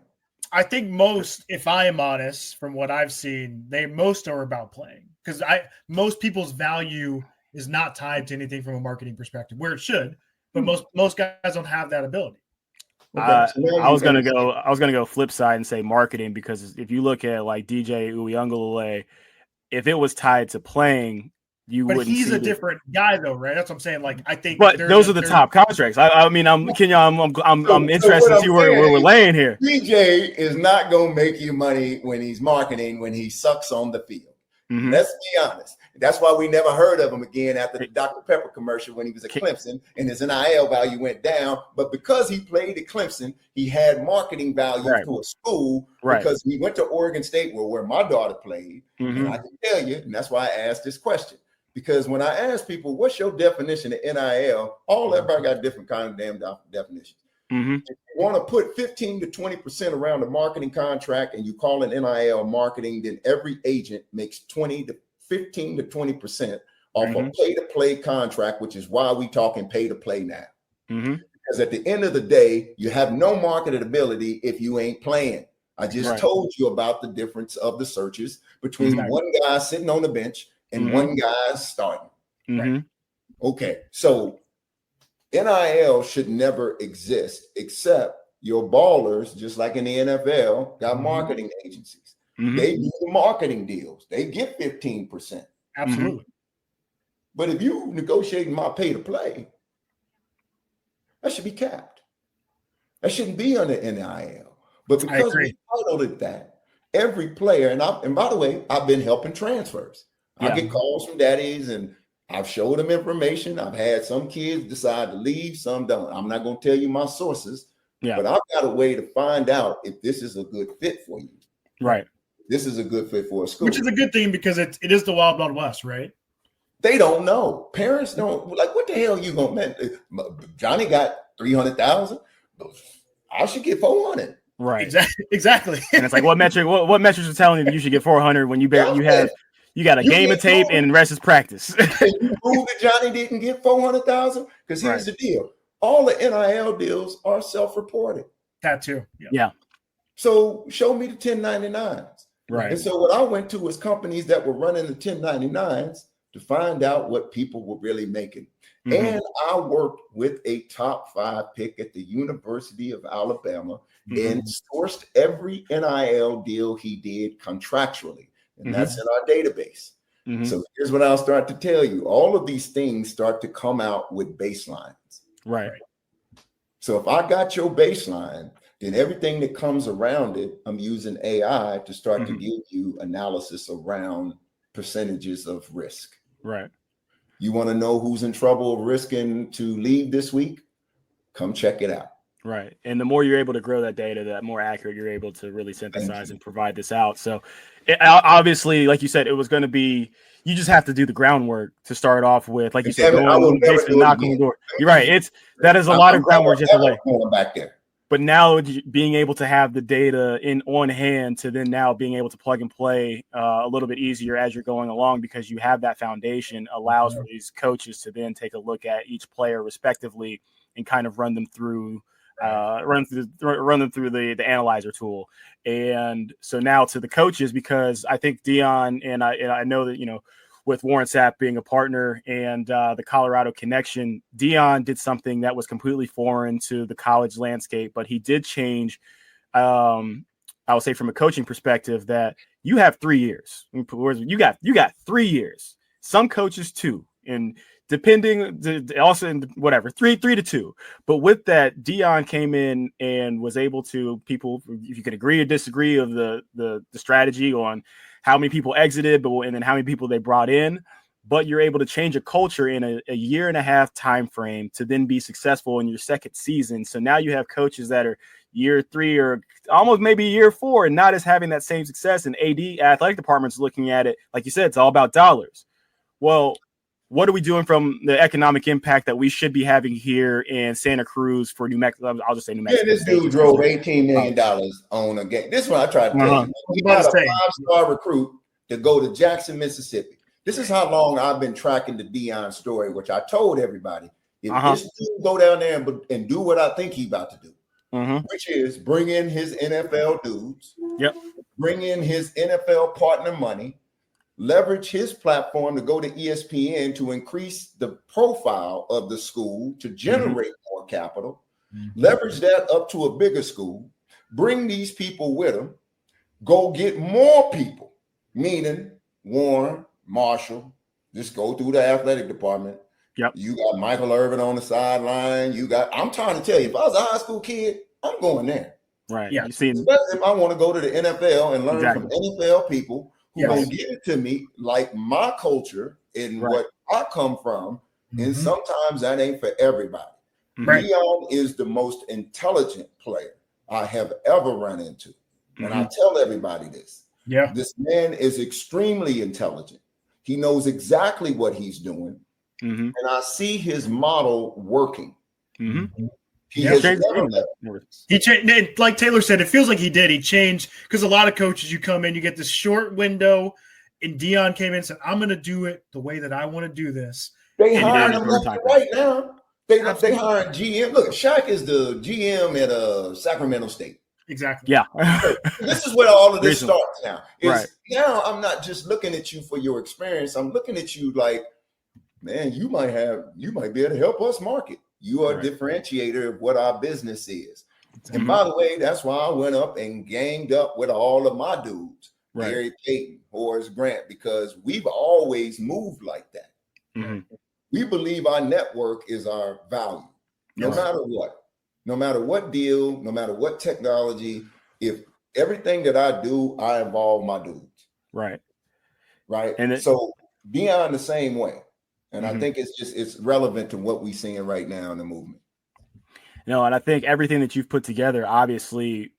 I think most, if I am honest, from what I've seen, most are about playing, because most people's value is not tied to anything from a marketing perspective, where it should, but most guys don't have that ability. Okay, so I was gonna go flip side and say marketing, because if you look at like DJ Uyunglele, if it was tied to playing, But he's a different guy, though, right? That's what I'm saying. Like, I think, but those are the top contracts. I mean, I'm interested to see where we're laying here. DJ is not gonna make you money when he's marketing when he sucks on the field. Mm-hmm. Let's be honest. That's why we never heard of him again after the Dr. Pepper commercial when he was at Clemson and his NIL value went down. But because he played at Clemson, he had marketing value to a school because he went to Oregon State, where my daughter played. Mm-hmm. And I can tell you, and that's why I asked this question. Because when I ask people, what's your definition of NIL? Everybody got different kind of damn definitions. Mm-hmm. If you want to put 15 to 20% around the marketing contract and you call it NIL marketing, then every agent makes 15 to 20% off a pay-to-play contract, which is why we talking pay-to-play now. Mm-hmm. Because at the end of the day, you have no marketability if you ain't playing. I just told you about the difference of the searches between one guy sitting on the bench and one guy starting. Mm-hmm. Right? Okay, so NIL should never exist except your ballers, just like in the NFL, got marketing agencies. Mm-hmm. They do the marketing deals. They get 15%. Absolutely. Mm-hmm. But if you negotiating my pay to play, that should be capped. That shouldn't be under NIL. But because we titled it that, every player, and by the way, I've been helping transfers. I get calls from daddies and I've showed them information. I've had some kids decide to leave, some don't. I'm not going to tell you my sources, Yeah. But I've got a way to find out if this is a good fit for you. Right. This is a good fit for a school. Which is a good thing because it is the wild, wild west, right? They don't know. Parents don't like. What the hell you gonna? Johnny got 300,000. I should get 400. Right. Exactly. And it's like, what metrics are telling you that you should get 400 when you got a game of tape and the rest is practice? Can you prove that Johnny didn't get 400,000? Because here's the deal: all the NIL deals are self-reported. That too. Yeah. So show me the 1099s. Right. And so what I went to was companies that were running the 1099s to find out what people were really making. Mm-hmm. And I worked with a top 5 pick at the University of Alabama and sourced every NIL deal he did contractually. And that's in our database. So here's what I'll start to tell you. All of these things start to come out with baselines. Right. So if I got your baseline, then everything that comes around it, I'm using AI to start to give you analysis around percentages of risk. Right. You want to know who's in trouble risking to leave this week? Come check it out. Right. And the more you're able to grow that data, the more accurate you're able to really synthesize and provide this out. So obviously, like you said, it was going to be, you just have to do the groundwork to start off with, like you said, basically knock on the door. You're right. That is a lot of groundwork just to lay. Back there. But now being able to have the data on hand to then now being able to plug and play a little bit easier as you're going along, because you have that foundation, allows for these coaches to then take a look at each player respectively and kind of run them through the analyzer tool. And so now to the coaches, because I think Dion and I know that, with Warren Sapp being a partner and the Colorado connection, Dion did something that was completely foreign to the college landscape, but he did change. I would say from a coaching perspective that you have 3 years. You got 3 years. Some coaches 2, and depending also in whatever 3 to 2. But with that, Dion came in and was able to, people, if you could agree or disagree of the strategy on how many people exited, and then how many people they brought in, but you're able to change a culture in a 1.5-year time frame to then be successful in your second season. So now you have coaches that are year 3 or almost maybe year 4 and not as having that same success. And AD athletic department's looking at it, like you said, it's all about dollars. Well, what are we doing from the economic impact that we should be having here in Santa Cruz for New Mexico? I'll just say New Mexico. Yeah, this dude drove $18 million on a game. This is what I tried to tell you. You got a 5-star recruit to go to Jackson, Mississippi. This is how long I've been tracking the Dion story, which I told everybody. If this dude go down there and do what I think he's about to do, which is bring in his NFL dudes, bring in his NFL partner money, leverage his platform to go to ESPN to increase the profile of the school to generate more capital, leverage that up to a bigger school, bring these people with him, go get more people, meaning Warren, Marshall, just go through the athletic department. You got Michael Irvin on the sideline. I'm trying to tell you, if I was a high school kid, I'm going there. Right. Yeah. Especially if I want to go to the NFL and learn from NFL people who gonna give it to me like my culture and what I come from. And sometimes that ain't for everybody. Dion is the most intelligent player I have ever run into. And I tell everybody this. This man is extremely intelligent. He knows exactly what he's doing. And I see his model working. He changed, like Taylor said, it feels like he did. He changed because a lot of coaches, you come in, you get this short window, and Dion came in and said, I'm going to do it the way that I want to do this. They hired him right now. They hired GM. Look, Shaq is the GM at Sacramento State. Exactly. Yeah. This is where all of this starts now. Now I'm not just looking at you for your experience. I'm looking at you like, man, you might be able to help us market. You are a differentiator of what our business is. And by the way, that's why I went up and ganged up with all of my dudes, Gary Payton, Horace Grant, because we've always moved like that. We believe our network is our value, no matter what. No matter what deal, no matter what technology, if everything that I do, I involve my dudes. Right. And so Dion the same way. And I think it's relevant to what we're seeing right now in the movement. No, and I think everything that you've put together obviously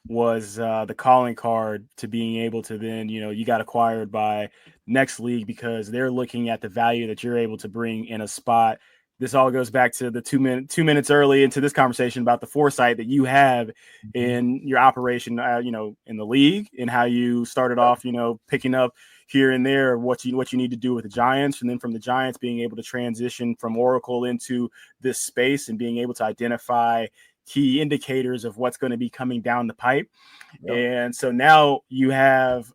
was the calling card to being able to then, you got acquired by NextLeague because they're looking at the value that you're able to bring in a spot. This all goes back to the 2 minutes early into this conversation about the foresight that you have in your operation, in the league, and how you started off, picking up here and there what you need to do with the Giants, and then from the Giants being able to transition from Oracle into this space and being able to identify key indicators of what's going to be coming down the pipe. Yep. And so now you have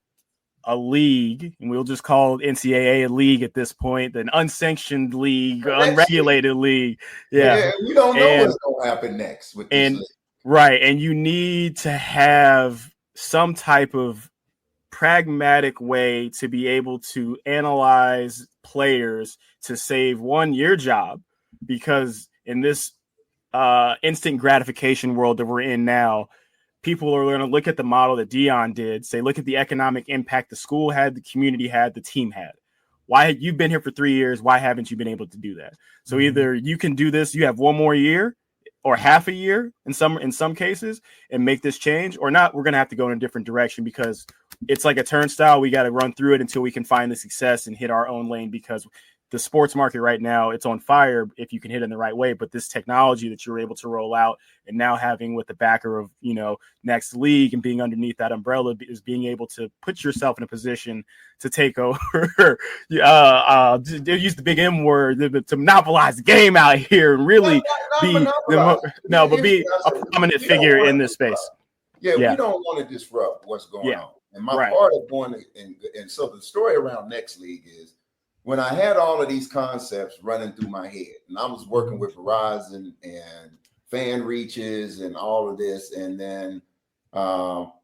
a league, and we'll just call NCAA a league at this point, an unsanctioned league, unregulated league. Yeah. We don't know what's going to happen next with this league. Right. And you need to have some type of pragmatic way to be able to analyze players to save your job, because in this instant gratification world that we're in now, people are going to look at the model that Dion did, say, look at the economic impact the school had, the community had, the team had. Why you've been here for 3 years? Why haven't you been able to do that? So either you can do this, you have one more year or half a year in some cases, and make this change, or not. We're going to have to go in a different direction, because it's like a turnstile. We got to run through it until we can find the success and hit our own lane, because the sports market right now, it's on fire if you can hit it in the right way. But this technology that you're able to roll out, and now having with the backer of, NextLeague and being underneath that umbrella, is being able to put yourself in a position to take over, use the big M word, to monopolize the game out here and really be a prominent figure in this space. We don't want to disrupt what's going on. And my part of going and so the story around NextLeague is, when I had all of these concepts running through my head, and I was working with Verizon and fan reaches and all of this, and then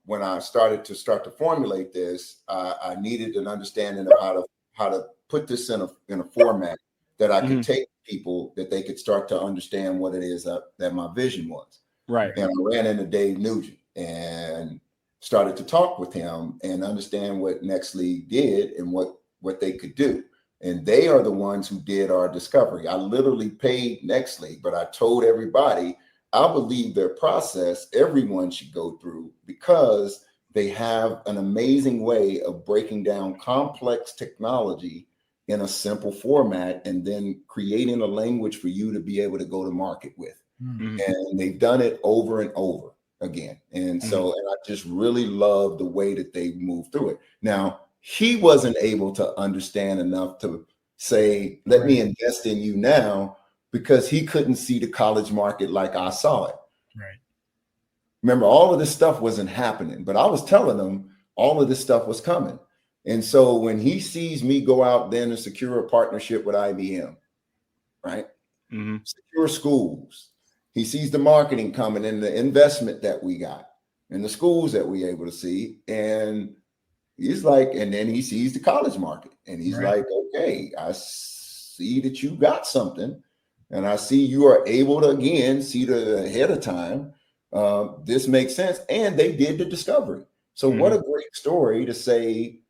when I started to formulate this, I needed an understanding of how to put this in a format that I could take people, that they could start to understand what it is that my vision was. Right. And I ran into Dave Nugent and started to talk with him and understand what NextLeague did and what they could do. And they are the ones who did our discovery. I literally paid NextLeague, but I told everybody I believe their process everyone should go through, because they have an amazing way of breaking down complex technology in a simple format and then creating a language for you to be able to go to market with. Mm-hmm. And they've done it over and over again. And so, and I just really love the way that they move through it. Now, he wasn't able to understand enough to say, let me invest in you now, because he couldn't see the college market like I saw it. Right. Remember, all of this stuff wasn't happening, but I was telling him all of this stuff was coming. And so when he sees me go out then and secure a partnership with IBM, right? Mm-hmm. Secure schools. He sees the marketing coming and the investment that we got and the schools that we able to see. And he's like, and then he sees the college market and he's like, okay, I see that you got something, and I see you are able to, again, see the ahead of time. This makes sense. And they did the discovery. So what a great story to say,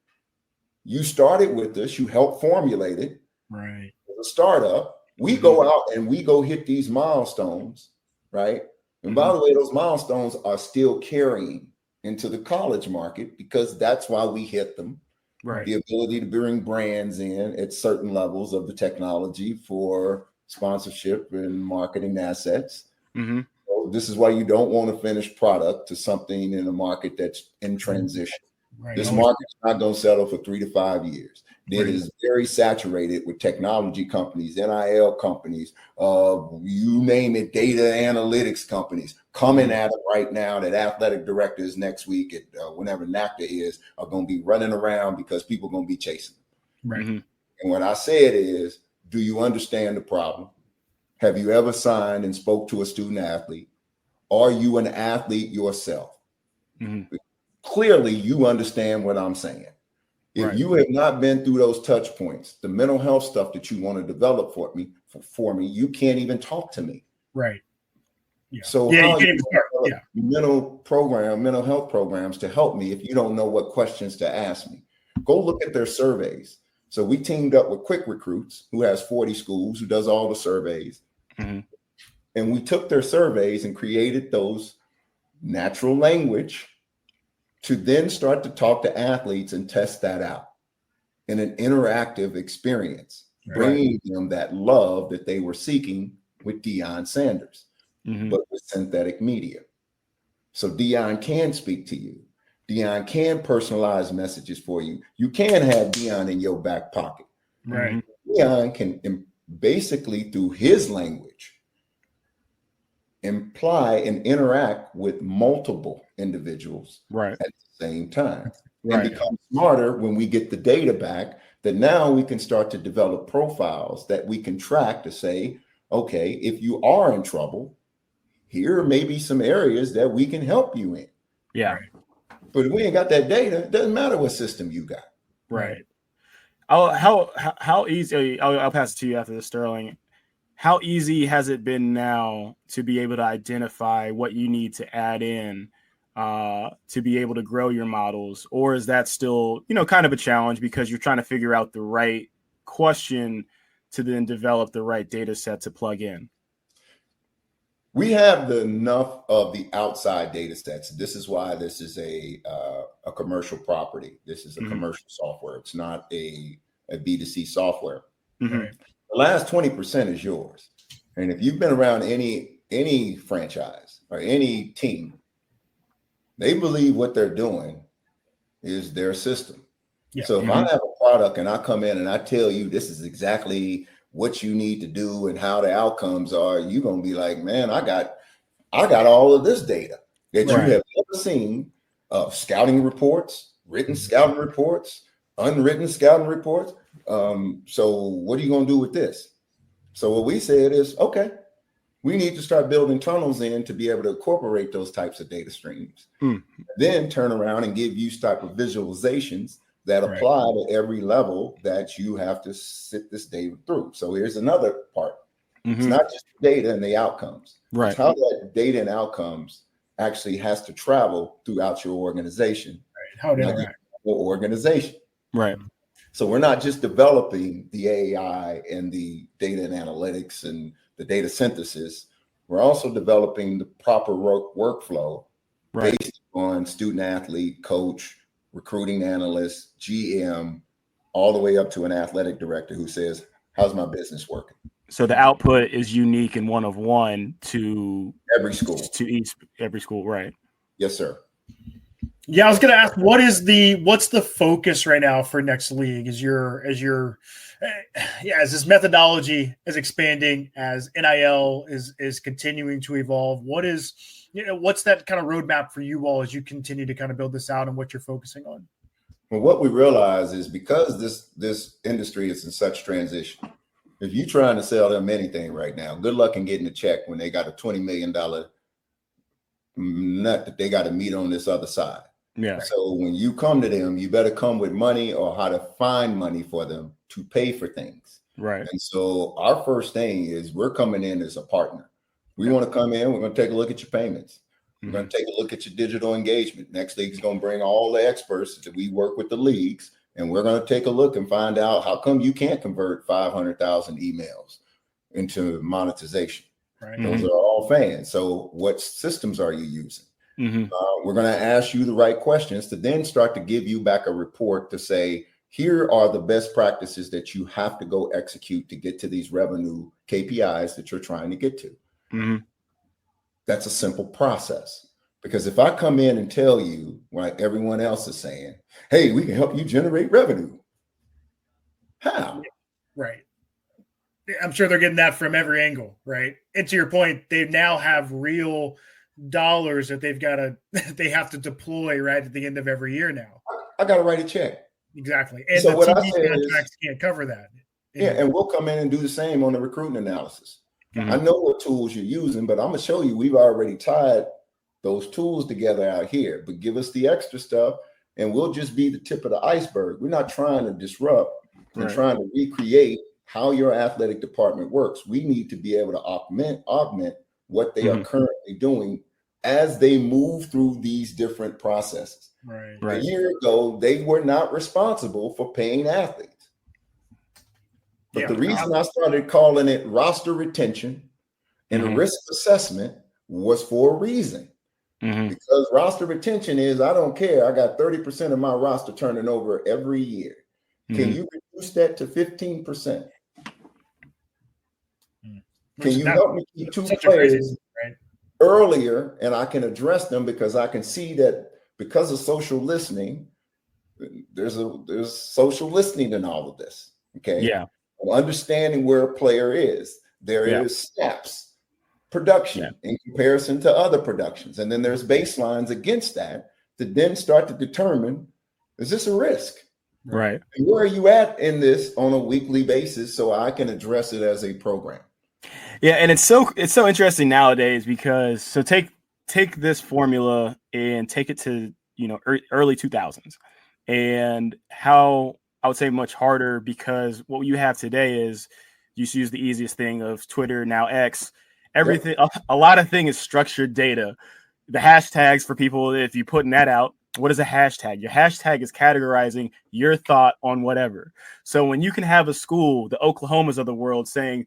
you started with us, you helped formulate it. Right. As a startup, we go out and we go hit these milestones, right? And by the way, those milestones are still carrying into the college market, because that's why we hit them. Right. The ability to bring brands in at certain levels of the technology for sponsorship and marketing assets. Mm-hmm. So this is why you don't want to finish product to something in a market that's in transition. Right. This market's not going to settle for 3 to 5 years. It is very saturated with technology companies, NIL companies, you name it, data analytics companies coming at it right now. That athletic directors next week at whenever NACDA is are going to be running around because people are going to be chasing them. Right. Mm-hmm. And what I said is, do you understand the problem? Have you ever signed and spoke to a student athlete? Are you an athlete yourself? Mm-hmm. Clearly, you understand what I'm saying. If you have not been through those touch points, the mental health stuff that you want to develop for me, you can't even talk to me. Right. Yeah. So you how can't even start. mental health programs to help me if you don't know what questions to ask me? Go look at their surveys. So we teamed up with Quick Recruits, who has 40 schools, who does all the surveys. Mm-hmm. And we took their surveys and created those natural language to then start to talk to athletes and test that out in an interactive experience, bringing them that love that they were seeking with Deion Sanders, but with synthetic media. So Deion can speak to you. Deion can personalize messages for you. You can have Deion in your back pocket. Right. Deion can basically, through his language, imply and interact with multiple individuals at the same time and become smarter when we get the data back, that now we can start to develop profiles that we can track to say, okay, if you are in trouble, here may be some areas that we can help you in. Yeah. But if we ain't got that data, it doesn't matter what system you got. Right. How easy, I'll pass it to you after this, Sterling. How easy has it been now to be able to identify what you need to add in to be able to grow your models? Or is that still, kind of a challenge because you're trying to figure out the right question to then develop the right data set to plug in? We have enough of the outside data sets. This is why this is a commercial property. This is a commercial software. It's not a B2C software. The last 20% is yours. And if you've been around any franchise or any team, they believe what they're doing is their system. Yeah. So if I have a product and I come in and I tell you this is exactly what you need to do and how the outcomes are, you're going to be like, man, I got all of this data that you have never seen of scouting reports, written scouting reports, unwritten scouting reports. So what are you going to do with this? So what we said is, okay, we need to start building tunnels in to be able to incorporate those types of data streams, then turn around and give you type of visualizations that apply to every level that you have to sit this data through. So here's another part. It's not just the data and the outcomes. It's how that data and outcomes actually has to travel throughout your organization. How it interacts. Your organization. Right. So we're not just developing the AI and the data and analytics and the data synthesis. We're also developing the proper workflow based on student athlete, coach, recruiting analyst, GM, all the way up to an athletic director who says, how's my business working? So the output is unique and one of one to every school. Every school, right? Yes, sir. Yeah, I was going to ask, what's the focus right now for NextLeague as this methodology is expanding, as NIL is continuing to evolve? What's that kind of roadmap for you all as you continue to kind of build this out and what you're focusing on? Well, what we realize is because this industry is in such transition, if you're trying to sell them anything right now, good luck in getting a check when they got a $20 million nut that they got to meet on this other side. Yeah. So when you come to them, you better come with money or how to find money for them to pay for things. Right. And so our first thing is we're coming in as a partner. We want to come in. We're going to take a look at your payments. We're going to take a look at your digital engagement. NextLeague is going to bring all the experts that we work with the leagues, and we're going to take a look and find out how come you can't convert 500,000 emails into monetization. Right. Those are all fans. So what systems are you using? We're going to ask you the right questions to then start to give you back a report to say, here are the best practices that you have to go execute to get to these revenue KPIs that you're trying to get to. That's a simple process, because if I come in and tell you, like everyone else is saying, hey, we can help you generate revenue. How? Right. I'm sure they're getting that from every angle, right? And to your point, they now have real dollars that they have to deploy right at the end of every year now. I got to write a check. Exactly. And so the what TV I say contracts can't cover that. Yeah, and we'll come in and do the same on the recruiting analysis. I know what tools you're using, but I'm going to show you we've already tied those tools together out here. But give us the extra stuff, and we'll just be the tip of the iceberg. We're not trying to disrupt and trying to recreate how your athletic department works. We need to be able to augment what they are currently doing as they move through these different processes. Right. A year ago, they were not responsible for paying athletes. But the reason I started calling it roster retention And the risk assessment was for a reason. Because roster retention is, I don't care. I got 30% of my roster turning over every year. Can you reduce that to 15%? Can you help me keep 2 players earlier, and I can address them because I can see that because of social listening, there's social listening in all of this. Okay. Yeah. Understanding where a player is. There is snaps. Production in comparison to other productions. And then there's baselines against that to then start to determine, is this a risk? Right. And where are you at in this on a weekly basis so I can address it as a program? Yeah, and it's so interesting nowadays because take this formula and take it to, early 2000s, and how I would say much harder, because what you have today is you use the easiest thing of Twitter, now X. Everything, a lot of things is structured data. The hashtags for people, if you're putting that out, what is a hashtag? Your hashtag is categorizing your thought on whatever. So when you can have a school, the Oklahomas of the world, saying,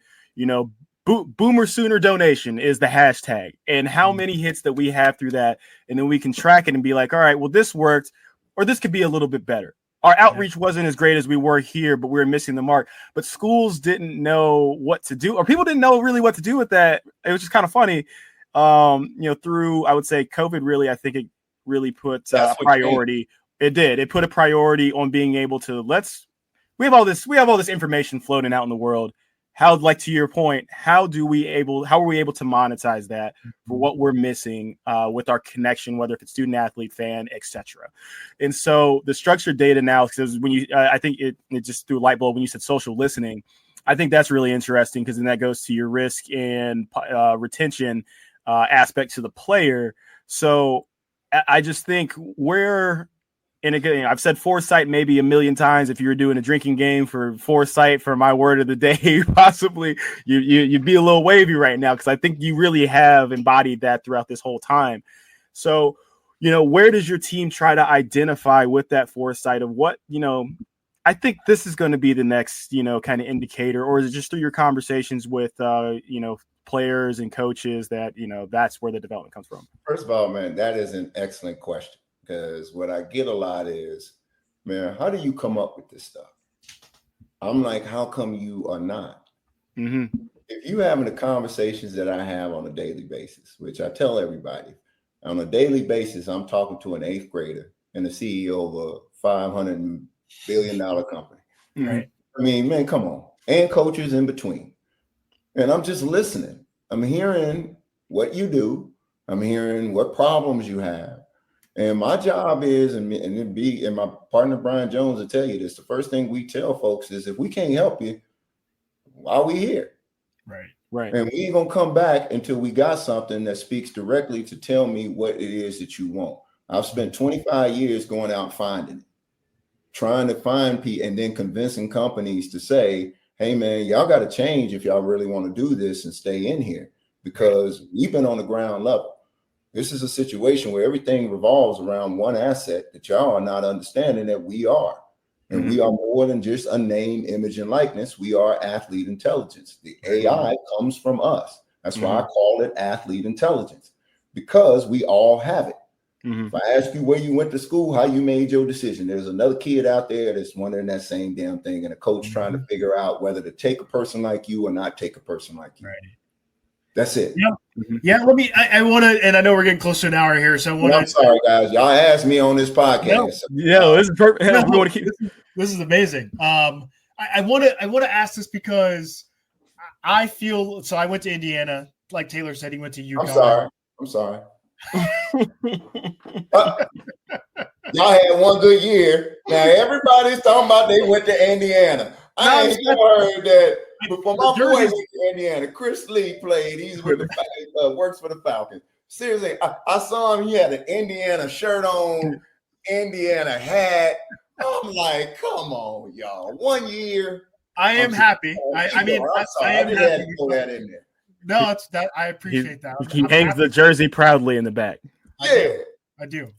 Boomer Sooner donation is the hashtag, and how many hits that we have through that, and then we can track it and be like, all right, well, this worked, or this could be a little bit better. Our outreach wasn't as great as we were here, but we were missing the mark. But schools didn't know what to do, or people didn't know really what to do with that. It was just kind of funny. Through, I would say, COVID, really, I think it really put a priority. It did. It put a priority on being able to we have all this information floating out in the world. How, like to your point, how are we able to monetize that for what we're missing with our connection, whether it's student, athlete, fan, etc. And so the structured data now, because when you, I think it just threw a light bulb when you said social listening. I think that's really interesting, because then that goes to your risk and retention aspect to the player. So I just think and again, I've said foresight maybe a million times. If you were doing a drinking game for foresight for my word of the day, possibly you'd be a little wavy right now, because I think you really have embodied that throughout this whole time. So, where does your team try to identify with that foresight of what, I think this is going to be the next, kind of indicator, or is it just through your conversations with, players and coaches that, that's where the development comes from? First of all, man, that is an excellent question. Because what I get a lot is, man, how do you come up with this stuff? I'm like, how come you are not? If you having the conversations that I have on a daily basis, which I tell everybody, on a daily basis, I'm talking to an 8th grader and the CEO of a $500 billion company. Right. I mean, man, come on. And coaches in between. And I'm just listening. I'm hearing what you do. I'm hearing what problems you have. And my job is, and my partner Brian Jones will tell you this, the first thing we tell folks is, if we can't help you, why are we here? Right. And we ain't gonna come back until we got something that speaks directly to tell me what it is that you want. I've spent 25 years going out finding it, trying to find people, and then convincing companies to say, hey man, y'all got to change if y'all really want to do this and stay in here, because we've been on the ground level. This is a situation where everything revolves around one asset that y'all are not understanding that we are. And we are more than just a name, image, and likeness. We are athlete intelligence. The AI comes from us. That's why I call it athlete intelligence, because we all have it. If I ask you where you went to school, how you made your decision, there's another kid out there that's wondering that same damn thing, and a coach trying to figure out whether to take a person like you or not take a person like you. Right. That's it. Yeah. Let me. I want to, and I know we're getting close to an hour here, so I want to. I'm sorry, guys. Y'all asked me on this podcast. This is perfect. This is amazing. I want to ask this because I feel so. I went to Indiana, like Taylor said. He went to UConn. I'm sorry. Y'all had one good year. Now everybody's talking about they went to Indiana. I ain't heard that. Before my boy went to Indiana, Chris Lee played. He's with the works for the Falcons. Seriously, I saw him. He had an Indiana shirt on, Indiana hat. I'm like, come on, y'all. 1 year. I am happy. I am happy to throw that in there. No, it's that. I appreciate that. He hangs the jersey proudly in the back. I do.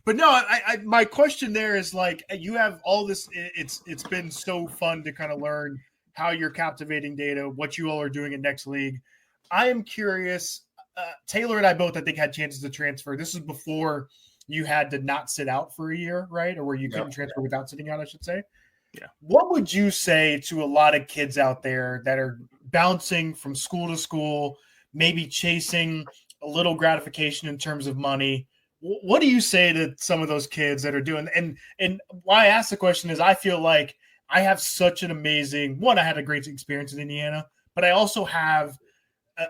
But no, my question there is, like, you have all this. It's been so fun to kind of learn how you're captivating data, what you all are doing at NextLeague. I am curious. Taylor and I both, I think, had chances to transfer. This is before you had to not sit out for a year, right? Or where you couldn't transfer without sitting out, I should say. Yeah. What would you say to a lot of kids out there that are bouncing from school to school, maybe chasing a little gratification in terms of money? What do you say to some of those kids that are doing? And why I ask the question is I feel like I have such an amazing one. I had a great experience in Indiana, but I also have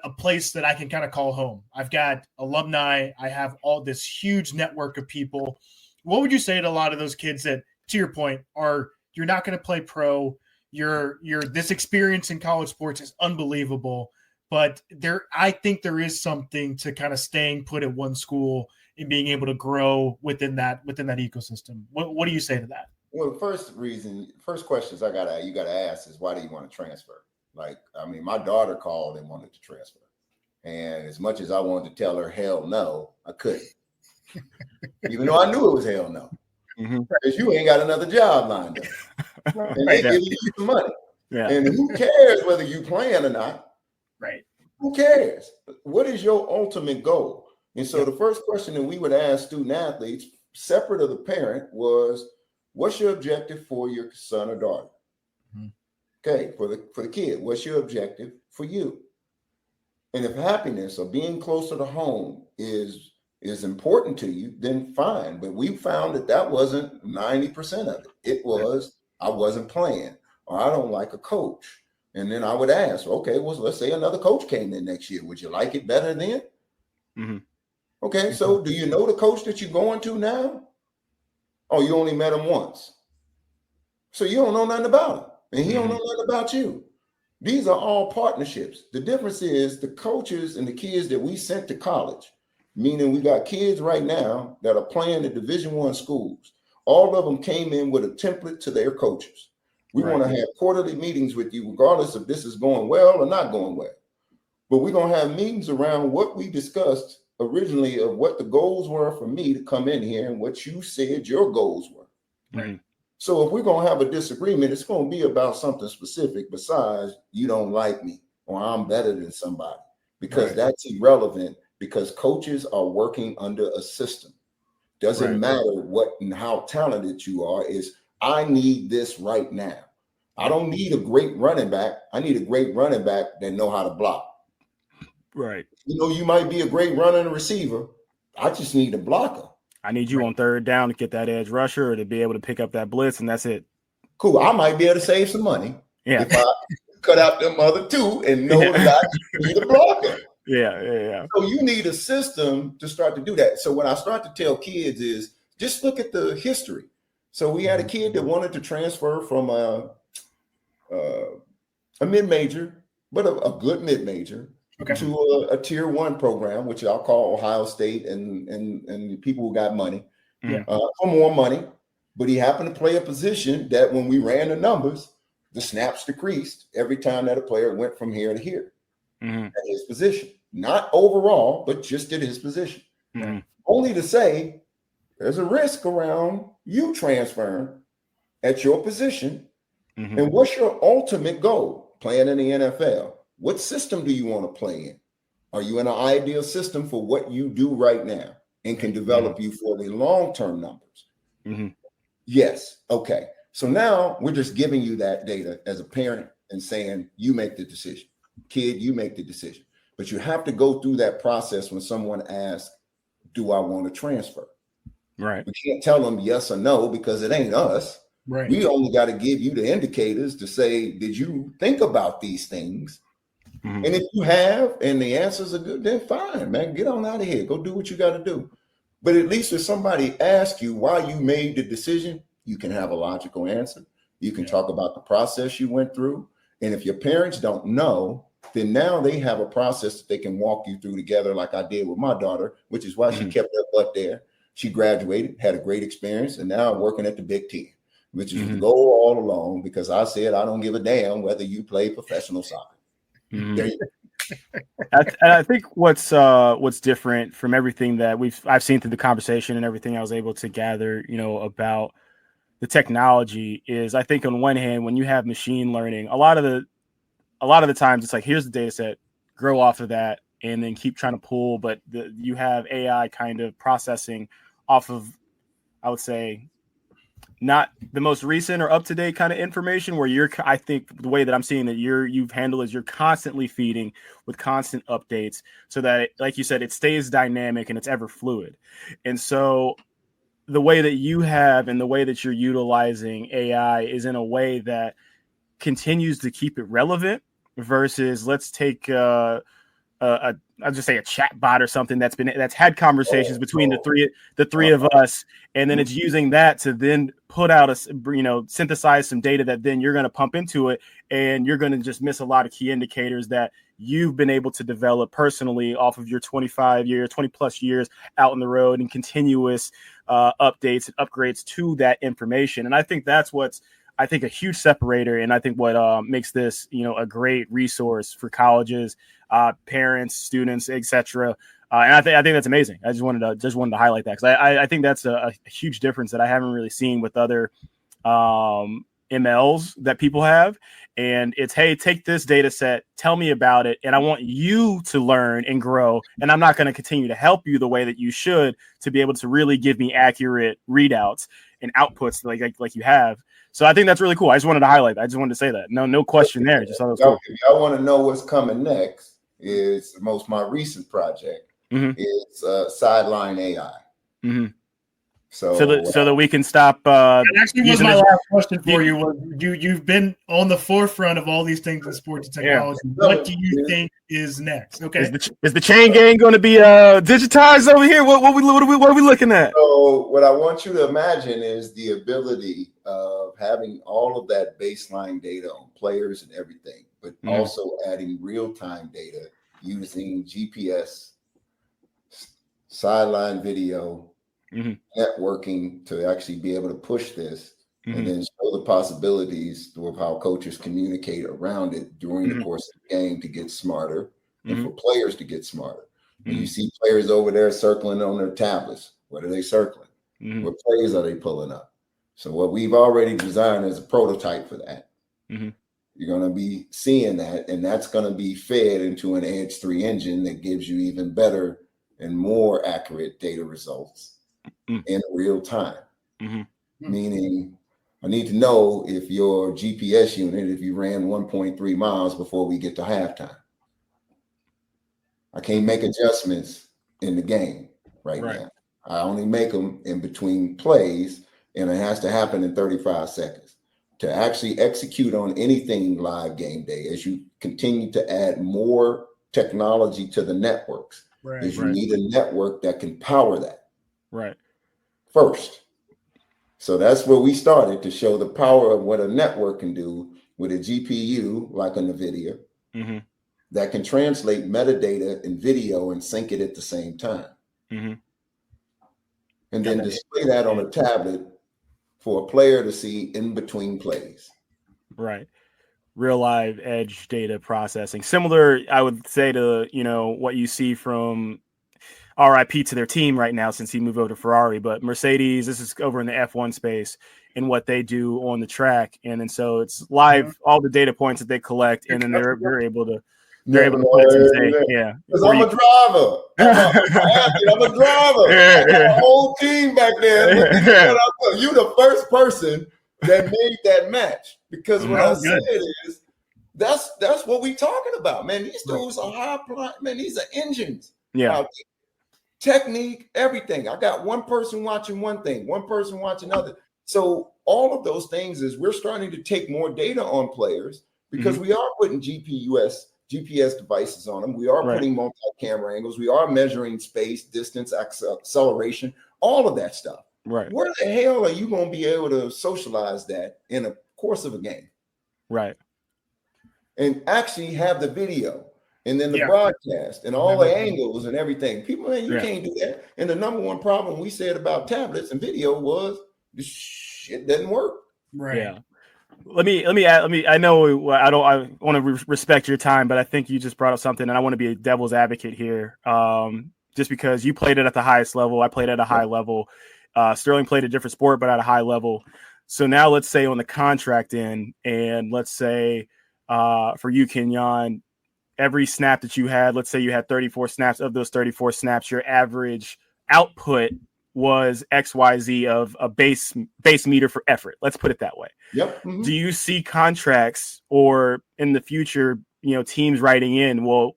a place that I can kind of call home. I've got alumni. I have all this huge network of people. What would you say to a lot of those kids that, to your point, you're not going to play pro? You're this experience in college sports is unbelievable, but I think there is something to kind of staying put at one school and being able to grow within that ecosystem. What do you say to that? Well, the first questions you got to ask is, why do you want to transfer? Like, I mean, my daughter called and wanted to transfer. And as much as I wanted to tell her hell no, I couldn't. Even though I knew it was hell no. Because you ain't got another job lined up. And they giving you some money. Yeah. And who cares whether you playing or not? Right. Who cares? What is your ultimate goal? And so the first question that we would ask student athletes, separate of the parent, was, what's your objective for your son or daughter? Okay, for the kid, what's your objective for you? And if happiness or being closer to home is important to you, then fine. But we found that wasn't 90% of it. It was, I wasn't playing, or I don't like a coach. And then I would ask, okay, well, let's say another coach came in next year. Would you like it better then? Okay, so do you know the coach that you're going to now? Oh, you only met him once. So you don't know nothing about him. And he don't know nothing about you. These are all partnerships. The difference is the coaches and the kids that we sent to college, meaning we got kids right now that are playing at Division I schools. All of them came in with a template to their coaches. We want to have quarterly meetings with you, regardless if this is going well or not going well. But we're going to have meetings around what we discussed originally of what the goals were for me to come in here and what you said your goals were. Right. So if we're going to have a disagreement, it's going to be about something specific besides you don't like me or I'm better than somebody, because that's irrelevant, because coaches are working under a system. Doesn't matter what and how talented you are, is I need this right now. I don't need a great running back. I need a great running back that know how to block. Right. You know, you might be a great runner and receiver. I just need a blocker. I need you on third down to get that edge rusher or to be able to pick up that blitz, and that's it. Cool. I might be able to save some money if I cut out them other two and know that I need a blocker. Yeah. So you need a system to start to do that. So what I start to tell kids is just look at the history. So we had a kid that wanted to transfer from a mid-major, but a good mid-major, to a tier 1 program, which I'll call Ohio State and the people who got money for more money. But he happened to play a position that when we ran the numbers, the snaps decreased every time that a player went from here to here at his position. Not overall, but just at his position. Only to say there's a risk around you transferring at your position. And what's your ultimate goal? Playing in the NFL. What system do you want to play in? Are you in an ideal system for what you do right now and can develop you for the long-term numbers? Yes. Okay. So now we're just giving you that data as a parent and saying, you make the decision. Kid, you make the decision. But you have to go through that process when someone asks, do I want to transfer? Right. We can't tell them yes or no because it ain't us. Right. We only got to give you the indicators to say, did you think about these things? And if you have, and the answers are good, then fine, man, get on out of here. Go do what you got to do. But at least if somebody asks you why you made the decision, you can have a logical answer. You can talk about the process you went through. And if your parents don't know, then now they have a process that they can walk you through together, like I did with my daughter, which is why she kept her butt there. She graduated, had a great experience, and now working at the Big Ten, which is the goal all along, because I said I don't give a damn whether you play professional soccer. I think what's different from everything that I've seen through the conversation and everything I was able to gather, about the technology is, I think on one hand, when you have machine learning, a lot of the times it's like, here's the data set, grow off of that, and then keep trying to pull. But you have AI kind of processing off of, I would say, not the most recent or up-to-date kind of information, where I think the way that I'm seeing that you've handled is you're constantly feeding with constant updates, so that like you said, it stays dynamic and it's ever fluid. And so the way that you have and the way that you're utilizing AI is in a way that continues to keep it relevant, versus let's take I'll just say a chat bot or something that's had conversations between the three of us, and then it's using that to then put out synthesize some data that then you're going to pump into it, and you're going to just miss a lot of key indicators that you've been able to develop personally off of your 20 plus years out on the road, and continuous updates and upgrades to that information. And I think that's what's a huge separator, and I think what makes this a great resource for colleges, parents, students, etc. And I think that's amazing. I just wanted to highlight that, because I think that's a huge difference that I haven't really seen with other MLs that people have. And it's, hey, take this data set, tell me about it, and I want you to learn and grow. And I'm not going to continue to help you the way that you should to be able to really give me accurate readouts and outputs like you have. So I think that's really cool. I just wanted to highlight that. I just wanted to say that. No question there. Just thought it was cool. If y'all want to know what's coming next, is my recent project is Sideline AI. Mm-hmm. So that we can stop. That actually was my last question for you. You've been on the forefront of all these things in sports and technology. Yeah. What do you think is next? Okay, is the chain gang going to be digitized over here? What are we looking at? So what I want you to imagine is the ability of having all of that baseline data on players and everything, but also adding real-time data using GPS, sideline video, networking to actually be able to push this, and then show the possibilities of how coaches communicate around it during the course of the game to get smarter, and for players to get smarter. When you see players over there circling on their tablets, what are they circling? What plays are they pulling up? So what we've already designed is a prototype for that. You're going to be seeing that, and that's going to be fed into an Edge3 engine that gives you even better and more accurate data results in real time. Meaning, I need to know if your GPS unit, if you ran 1.3 miles before we get to halftime. I can't make adjustments in the game right now. I only make them in between plays, and it has to happen in 35 seconds. To actually execute on anything live game day, as you continue to add more technology to the networks, you need a network that can power that first. So that's where we started, to show the power of what a network can do with a GPU like a NVIDIA that can translate metadata and video and sync it at the same time. And then display that on a tablet for a player to see in between plays. Real live edge data processing. Similar, I would say, to, what you see from RIP to their team right now, since he moved over to Ferrari, but Mercedes, this is over in the F1 space, and what they do on the track. And then so it's live, all the data points that they collect, and then they're able to put it to say, because I'm a driver. I'm a driver. I got a whole team back there. You the first person that made that match, because what I said is that's what we talking about, man. These dudes are high, man. These are engines. Technique, everything. I got one person watching one thing, one person watching another. So all of those things is we're starting to take more data on players, because we are putting GPS devices on them. We are putting multi-camera angles. We are measuring space, distance, acceleration, all of that stuff. Where the hell are you going to be able to socialize that in a course of a game? And actually have the video, and then the broadcast, and all the angles and everything. People, man, you can't do that. And the number one problem we said about tablets and video was this shit doesn't work. Let me add, I know I want to respect your time, but I think you just brought up something, and I want to be a devil's advocate here. Just because you played it at the highest level, I played at a high level. Sterling played a different sport, but at a high level. So now let's say on the contract end, and let's say for you, Kenyon, every snap that you had, let's say you had 34 snaps. Of those 34 snaps, your average output was XYZ of a base meter for effort. Let's put it that way. Yep. Mm-hmm. Do you see contracts or in the future, teams writing in, well,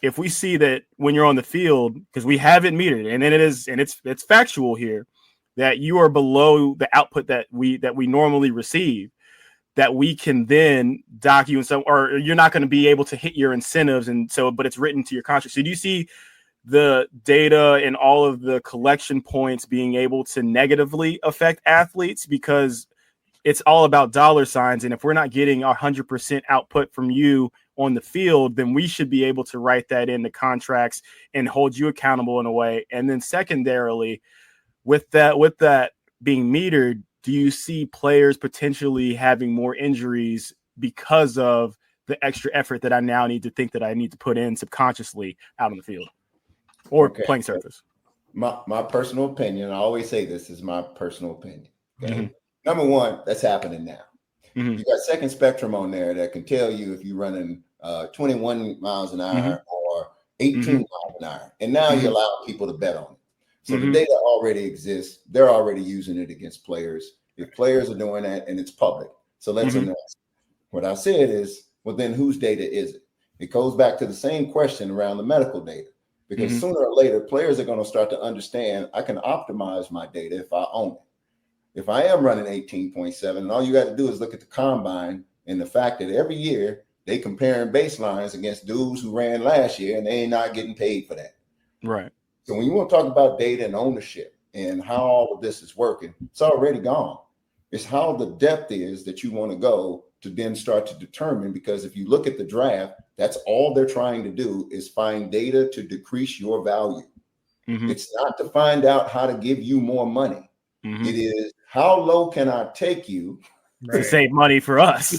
if we see that when you're on the field, because we have it metered, and then it's factual here, that you are below the output that we normally receive, that we can then dock you in some, or you're not going to be able to hit your incentives, and so, but it's written to your contract. So do you see the data and all of the collection points being able to negatively affect athletes because it's all about dollar signs? And if we're not getting 100% output from you on the field, then we should be able to write that in the contracts and hold you accountable in a way. And then secondarily, with that being metered, do you see players potentially having more injuries because of the extra effort that I now need to think that I need to put in subconsciously out on the field or playing surface? My personal opinion, I always say this is my personal opinion. Okay? Mm-hmm. Number one, that's happening now. Mm-hmm. You got Second Spectrum on there that can tell you if you're running 21 miles an hour or 18 miles an hour. And now you allow people to bet on it. So the data already exists. They're already using it against players. If players are doing that and it's public. So let's announce. What I said is, well, then whose data is it? It goes back to the same question around the medical data. Because sooner or later, players are going to start to understand I can optimize my data if I own it. If I am running 18.7, and all you got to do is look at the combine and the fact that every year they comparing baselines against dudes who ran last year and they ain't not getting paid for that. Right. So when you want to talk about data and ownership and how all of this is working, it's already gone. It's how the depth is that you want to go to then start to determine, because if you look at the draft, that's all they're trying to do is find data to decrease your value. It's not to find out how to give you more money. It is how low can I take you to save money for us.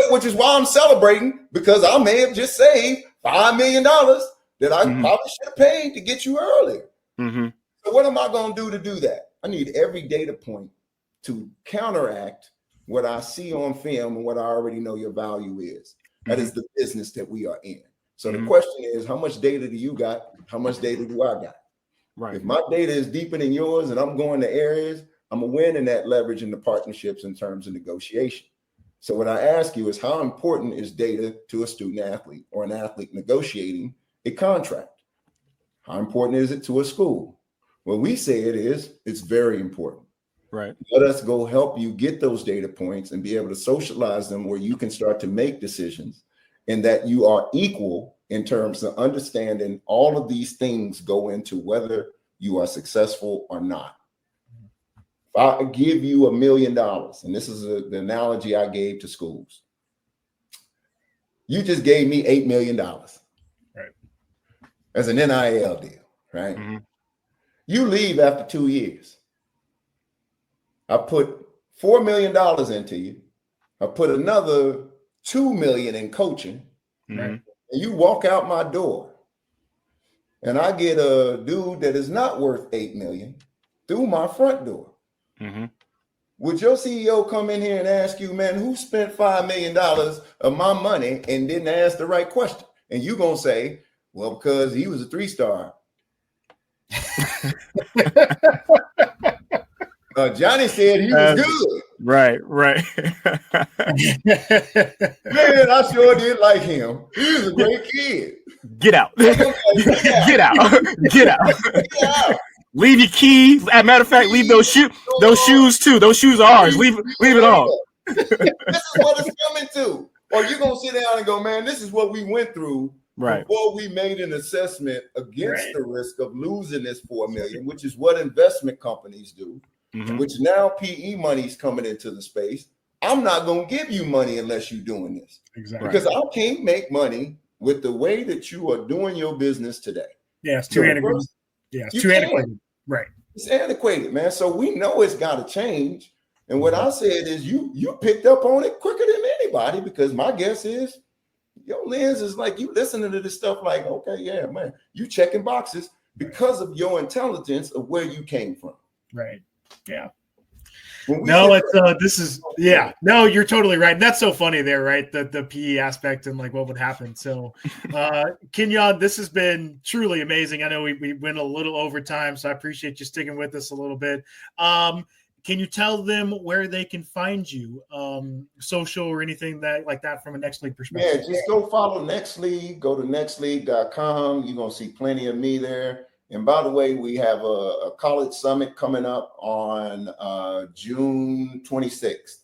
Which is why I'm celebrating, because I may have just saved $5 million that I probably should have paid to get you earlier. So what am I going to do that? I need every data point to counteract what I see on film and what I already know your value is. That is the business that we are in. So the question is, how much data do you got? How much data do I got? Right. If my data is deeper than yours and I'm going to areas, I'm a win in that leverage in the partnerships in terms of negotiation. So what I ask you is, how important is data to a student athlete or an athlete negotiating a contract? How important is it to a school? What we say it's very important. Right. Let us go help you get those data points and be able to socialize them where you can start to make decisions, and that you are equal in terms of understanding all of these things go into whether you are successful or not. If I give you $1 million, and this is the analogy I gave to schools, you just gave me $8 million, right, as an NIL deal, right? You leave after 2 years. I put $4 million into you. I put another $2 million in coaching, right? And you walk out my door, and I get a dude that is not worth $8 million through my front door. Would your CEO come in here and ask you, man, who spent $5 million of my money and didn't ask the right question? And you gonna say, well, because he was a 3-star. Johnny said he was good. Right. Man, I sure did like him. He was a great kid. Get out. Get out. Leave your keys. As a matter of fact, leave those shoes too. Those shoes are ours. Leave it all. This is what it's coming to. Or you're gonna sit down and go, man, this is what we went through before we made an assessment against the risk of losing this $4 million, which is what investment companies do. Which now PE money's coming into the space. I'm not going to give you money unless you're doing this. Exactly. Because I can't make money with the way that you are doing your business today. Yeah, it's too antiquated. Yeah, it's too antiquated. Right. It's antiquated, man. So we know it's got to change. And what I said is you picked up on it quicker than anybody, because my guess is your lens is like you listening to this stuff like, okay, yeah, man, you checking boxes because of your intelligence of where you came from. Right. Yeah. No, no, you're totally right. That's so funny there, right? The PE aspect and like what would happen. So, Kenyon, this has been truly amazing. I know we went a little over time, so I appreciate you sticking with us a little bit. Can you tell them where they can find you, social or anything like that from a NextLeague perspective? Yeah, just go follow NextLeague. Go to nextleague.com. You're going to see plenty of me there. And by the way, we have a college summit coming up on June 26th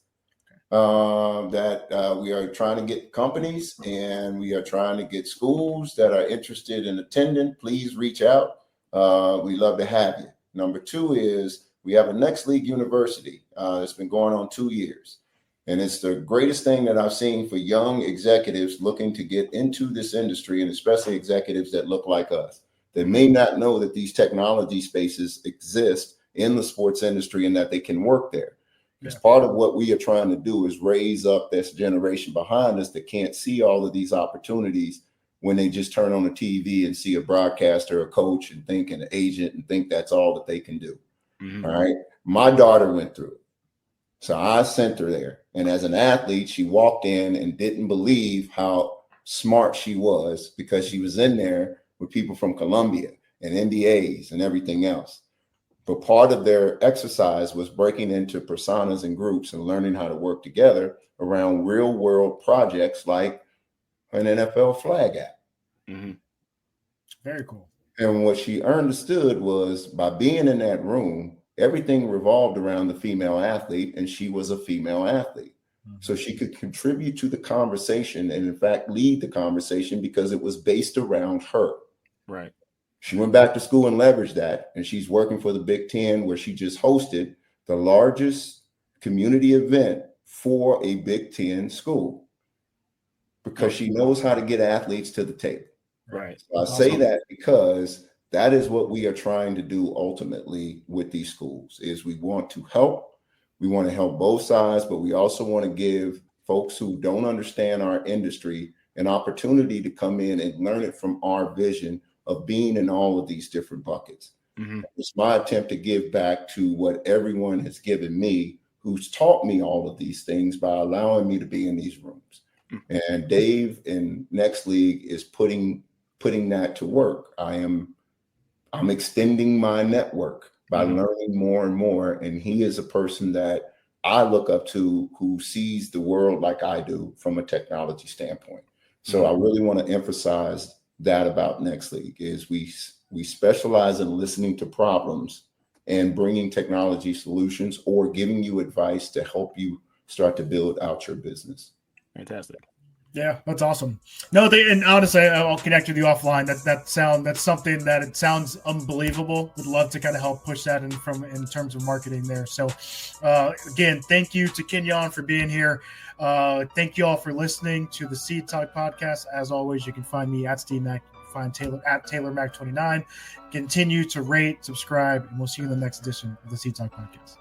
that we are trying to get companies and we are trying to get schools that are interested in attending. Please reach out. We'd love to have you. Number two is we have a NextLeague University. It's been going on 2 years. And it's the greatest thing that I've seen for young executives looking to get into this industry, and especially executives that look like us. They may not know that these technology spaces exist in the sports industry and that they can work there. Because part of what we are trying to do is raise up this generation behind us that can't see all of these opportunities when they just turn on the TV and see a broadcaster, a coach, and think an agent and think that's all that they can do. Mm-hmm. All right. My daughter went through it. So I sent her there. And as an athlete, she walked in and didn't believe how smart she was because she was in there with people from Columbia and NBAs and everything else. But part of their exercise was breaking into personas and groups and learning how to work together around real world projects like an NFL flag app. Mm-hmm. Very cool. And what she understood was by being in that room, everything revolved around the female athlete, and she was a female athlete. Mm-hmm. So she could contribute to the conversation and in fact lead the conversation because it was based around her. Right. She went back to school and leveraged that, and she's working for the Big Ten, where she just hosted the largest community event for a Big Ten school because she knows how to get athletes to the table. Right. So I say that because that is what we are trying to do ultimately with these schools is we want to help. We want to help both sides, but we also want to give folks who don't understand our industry an opportunity to come in and learn it from our vision of being in all of these different buckets. Mm-hmm. It's my attempt to give back to what everyone has given me, who's taught me all of these things by allowing me to be in these rooms. Mm-hmm. And Dave in NextLeague is putting that to work. I'm extending my network by learning more and more. And he is a person that I look up to who sees the world like I do from a technology standpoint. So I really want to emphasize that about NextLeague is we specialize in listening to problems and bringing technology solutions or giving you advice to help you start to build out your business. Fantastic. Yeah, that's awesome. No, and honestly, I'll connect with you offline. That's something that it sounds unbelievable. Would love to kind of help push that in terms of marketing there. So, again, thank you to Kenyon for being here. Thank you all for listening to the Seed Talk podcast. As always, you can find me at Steve Mac. Find Taylor at TaylorMac29. Continue to rate, subscribe, and we'll see you in the next edition of the Seed Talk podcast.